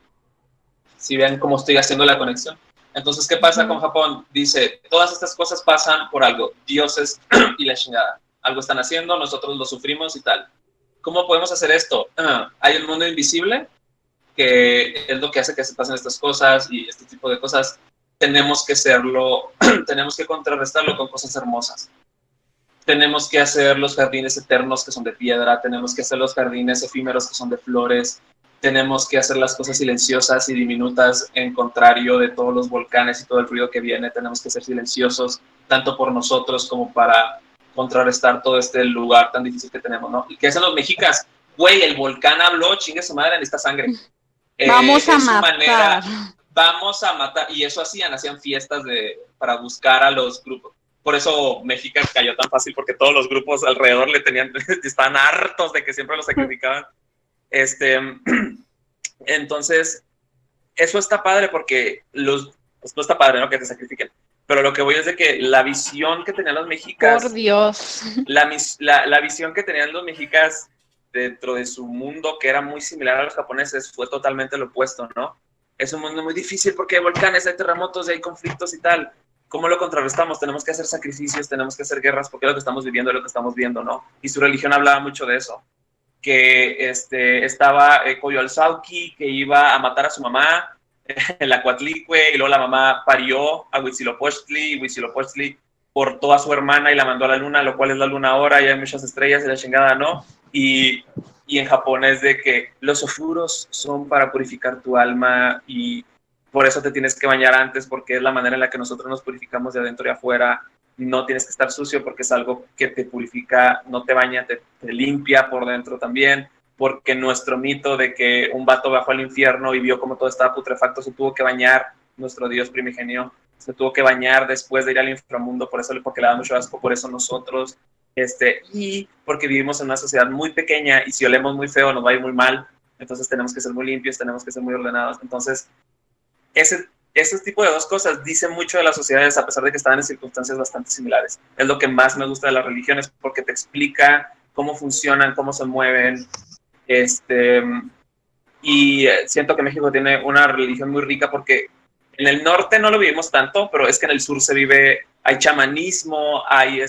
Si ven cómo estoy haciendo la conexión. Entonces, ¿qué pasa con Japón? Dice, todas estas cosas pasan por algo, dioses y la chingada. Algo están haciendo, nosotros lo sufrimos y tal. ¿Cómo podemos hacer esto? Hay un mundo invisible que es lo que hace que se pasen estas cosas y este tipo de cosas. Tenemos que tenemos que contrarrestarlo con cosas hermosas. Tenemos que hacer los jardines eternos que son de piedra, tenemos que hacer los jardines efímeros que son de flores, tenemos que hacer las cosas silenciosas y diminutas en contrario de todos los volcanes y todo el ruido que viene. Tenemos que ser silenciosos, tanto por nosotros como para contrarrestar todo este lugar tan difícil que tenemos, ¿no? ¿Y qué hacen los mexicas? Güey, el volcán habló, chingue su madre, necesita sangre. Vamos a matar. Vamos a matar. Y eso hacían fiestas para buscar a los grupos. Por eso México cayó tan fácil, porque todos los grupos alrededor estaban hartos de que siempre los sacrificaban. Entonces, eso está padre porque pues no está padre, ¿no? Que te sacrifiquen. Pero lo que voy es de que la visión que tenían los mexicas... Por Dios. La visión que tenían los mexicas dentro de su mundo, que era muy similar a los japoneses, fue totalmente lo opuesto, ¿no? Es un mundo muy difícil porque hay volcanes, hay terremotos, hay conflictos y tal. ¿Cómo lo contrarrestamos? Tenemos que hacer sacrificios, tenemos que hacer guerras, porque es lo que estamos viviendo, es lo que estamos viendo, ¿no? Y su religión hablaba mucho de eso. Que estaba Coyolxauhqui, que iba a matar a su mamá, la Coatlicue, y luego la mamá parió a Huitzilopochtli, y Huitzilopochtli portó a su hermana y la mandó a la luna, lo cual es la luna ahora, y hay muchas estrellas y la chingada, ¿no? Y en Japón es de que los ofuros son para purificar tu alma y por eso te tienes que bañar antes, porque es la manera en la que nosotros nos purificamos de adentro y afuera. No tienes que estar sucio porque es algo que te purifica, no te baña, te limpia por dentro también, porque nuestro mito de que un vato bajó al infierno y vio cómo todo estaba putrefacto, se tuvo que bañar, nuestro Dios primigenio, se tuvo que bañar después de ir al inframundo, porque le da mucho asco, por eso nosotros, y porque vivimos en una sociedad muy pequeña y si olemos muy feo nos va a ir muy mal, entonces tenemos que ser muy limpios, tenemos que ser muy ordenados. Entonces, ese ese tipo de dos cosas dicen mucho de las sociedades a pesar de que estaban en circunstancias bastante similares. Es lo que más me gusta de las religiones porque te explica cómo funcionan, cómo se mueven. Y siento que México tiene una religión muy rica porque en el norte no lo vivimos tanto, pero es que en el sur se vive, hay chamanismo, hay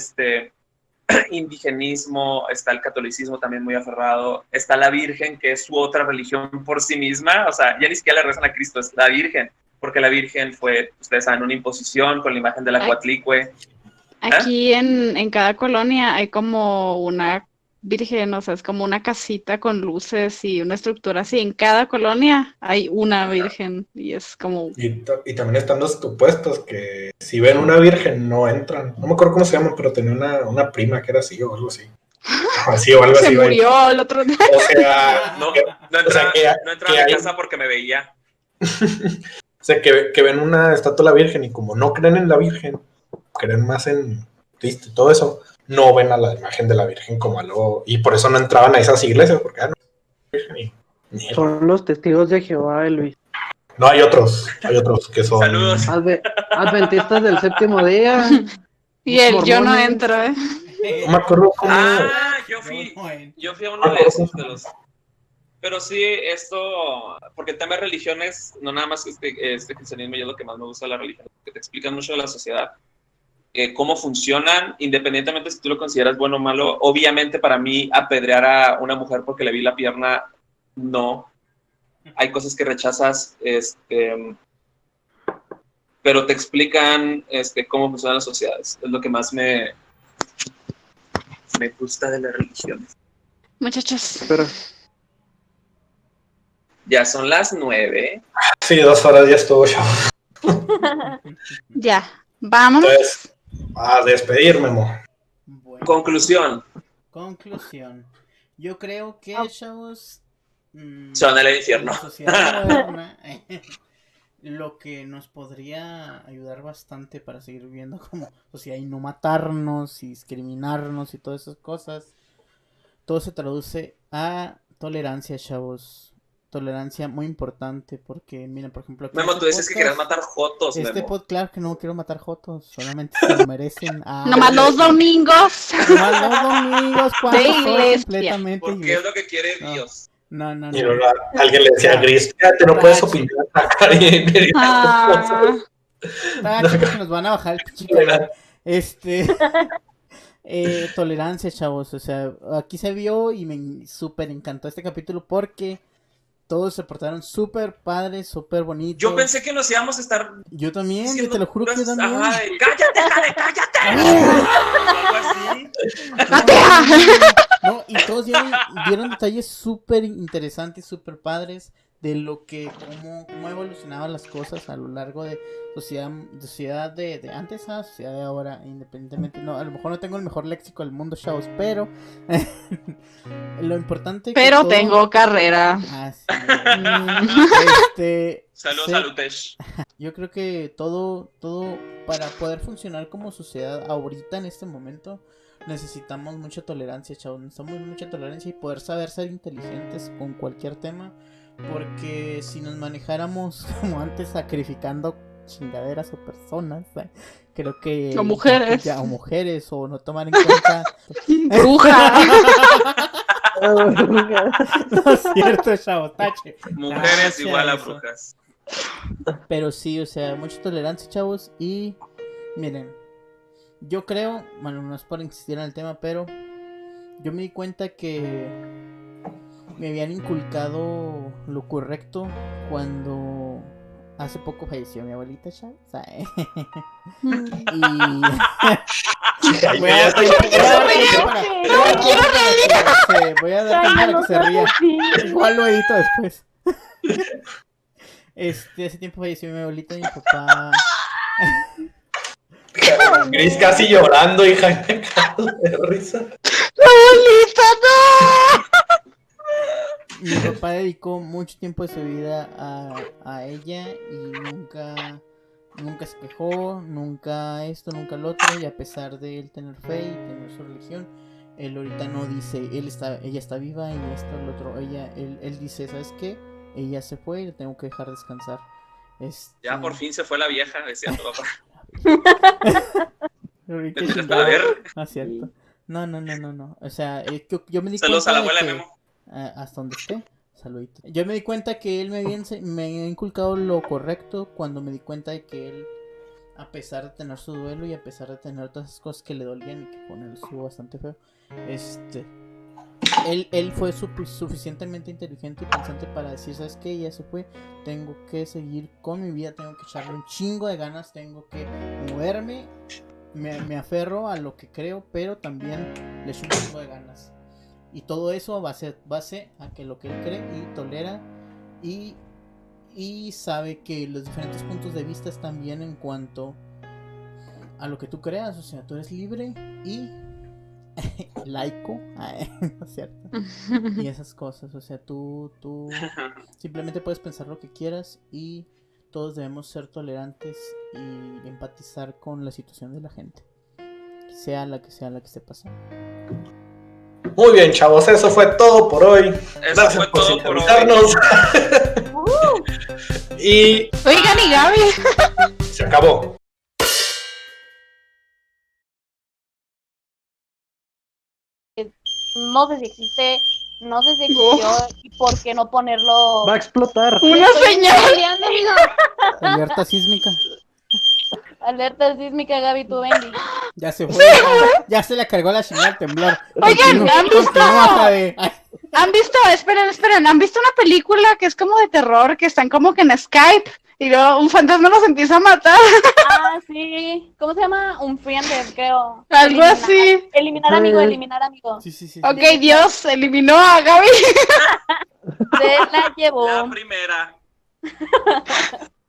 indigenismo, está el catolicismo también muy aferrado, está la Virgen, que es su otra religión por sí misma, o sea, ya ni siquiera le rezan a Cristo, es la Virgen, porque la Virgen fue, ustedes saben, una imposición con la imagen de la Coatlicue. Aquí en cada colonia hay como una virgen, o sea, es como una casita con luces y una estructura así. En cada colonia hay una virgen y es como... Y también están los supuestos que si ven una virgen no entran. No me acuerdo cómo se llaman, pero tenía una prima que era así o algo así. Así o algo Se así. murió el otro día. O sea, No o sea, entraba a mi casa porque me veía. O sea, que ven una estatua de la Virgen y como no creen en la Virgen, creen más en Cristo y todo eso, no ven a la imagen de la Virgen como algo, y por eso no entraban a esas iglesias, porque no, Virgen ni- Son los testigos de Jehová, Luis. no, hay otros que son... Saludos. Adventistas del séptimo día. Y el yo no mormones. entro, ¿eh? No me acuerdo cómo... Yo fui a uno de esos de los... Pero sí, porque el tema de religiones, no nada más este cristianismo, y es lo que más me gusta de la religión, que te explican mucho de la sociedad, cómo funcionan, independientemente si tú lo consideras bueno o malo. Obviamente para mí apedrear a una mujer porque le vi la pierna, no. Hay cosas que rechazas, pero te explican cómo funcionan las sociedades. Es lo que más me gusta de la religión. Muchachos. Pero Ya son las 9. Sí, 2 horas ya estuvo, chavo. Ya, vamos. Entonces, a despedir, Memo. Bueno, Conclusión. Yo creo que, chavos, Se van al infierno. la sociedad moderna, lo que nos podría ayudar bastante para seguir viviendo como sociedad y no matarnos y discriminarnos y todas esas cosas, todo se traduce a tolerancia, chavos. Tolerancia muy importante porque, miren, por ejemplo... Memo, tú dices que querías matar jotos, Memo. Claro que no quiero matar jotos, solamente se lo merecen. Nomás los domingos. Nomás los domingos cuando De soy iglesia. completamente Porque es lo que quiere No. Dios. No. Y luego alguien le decía a Gris, fíjate, no puedes opinar acá. Ah, Tacho, porque nos van a bajar el pinche canal. Tolerancia, chavos. O sea, aquí se vio y me súper encantó este capítulo porque todos se portaron súper padres, súper bonitos. Yo pensé que nos íbamos a estar Yo también, yo diciendo te lo juro que yo puras- también. Ajá, cállate, Jade, cállate. Algo así. No, y todos dieron detalles súper interesantes, súper padres de lo que, cómo evolucionaban las cosas a lo largo de sociedad de antes a sociedad de ahora, independientemente. No, a lo mejor no tengo el mejor léxico del mundo, chavos, pero lo importante que pero todo- tengo carrera. Ah, sí. Saludos Sí. a Lutesh. Yo creo que todo para poder funcionar como sociedad ahorita en este momento necesitamos mucha tolerancia, chavos. Necesitamos mucha tolerancia y poder saber ser inteligentes con cualquier tema. Porque si nos manejáramos como antes sacrificando chingaderas o personas, creo que... O mujeres. O mujeres, o no tomar en cuenta... Bruja. No es cierto, chavos, tache. Mujeres Gracias, igual a eso. brujas. Pero sí, o sea, mucha tolerancia, chavos. Y miren, yo creo, bueno, no es por insistir en el tema, pero yo me di cuenta que me habían inculcado lo correcto cuando hace poco falleció mi abuelita, chavos. O sea, y... Voy a dar tiempo para que se ría. Igual lo edito después. Hace tiempo falleció mi abuelita y mi papá. Gris casi llorando, hija, me cago de risa. ¡Abuelita, no! Mi papá dedicó mucho tiempo de su vida a ella y nunca se quejó, nunca esto, nunca lo otro, y a pesar de él tener fe y tener su religión, él ahorita no dice, ella está viva y esto, lo otro, él dice, ¿sabes qué? Ella se fue y la tengo que dejar descansar. Ya por fin se fue la vieja, decía tu papá. Qué A chingado. ver, Ah, cierto. No. O sea, yo me di saludos a cuenta la abuela de de que Memo. hasta donde esté, saludito. Yo me di cuenta que él me había inculcado lo correcto cuando me di cuenta de que él, a pesar de tener su duelo y a pesar de tener todas esas cosas que le dolían y que con él estuvo bastante feo, él fue suficientemente inteligente y pensante para decir, ¿sabes qué? Ya se fue, tengo que seguir con mi vida, tengo que echarle un chingo de ganas, tengo que moverme, me aferro a lo que creo, pero también le echo un chingo de ganas. Y todo eso va a ser base a que lo que él cree y tolera y sabe que los diferentes puntos de vista están bien en cuanto a lo que tú creas, o sea, tú eres libre y laico, ¿no es cierto? Y esas cosas, o sea, tú simplemente puedes pensar lo que quieras y todos debemos ser tolerantes y empatizar con la situación de la gente, sea la que esté pasando. Muy bien, chavos, eso fue todo por hoy. Eso fue todo por hoy. sintonizarnos. Y Oigan, y Gaby. se acabó. No sé si existe, no sé si existió y por qué no ponerlo. Va a explotar. Una Estoy señal. peleando, amigo. Alerta sísmica. Alerta sísmica, Gaby, tú Bendy. Ya se fue. Ya se le cargó la señal temblor. Oigan, ¿han visto? Continúa, Javi. Ay, ¿Han visto? Esperen, ¿han visto una película que es como de terror, que están como que en Skype y luego un fantasma los empieza a matar? Ah, sí. ¿Cómo se llama? Un friender, creo. Algo así. Eliminar amigo, eliminar amigo. sí. Ok, Dios eliminó a Gaby. Se la llevó. La primera.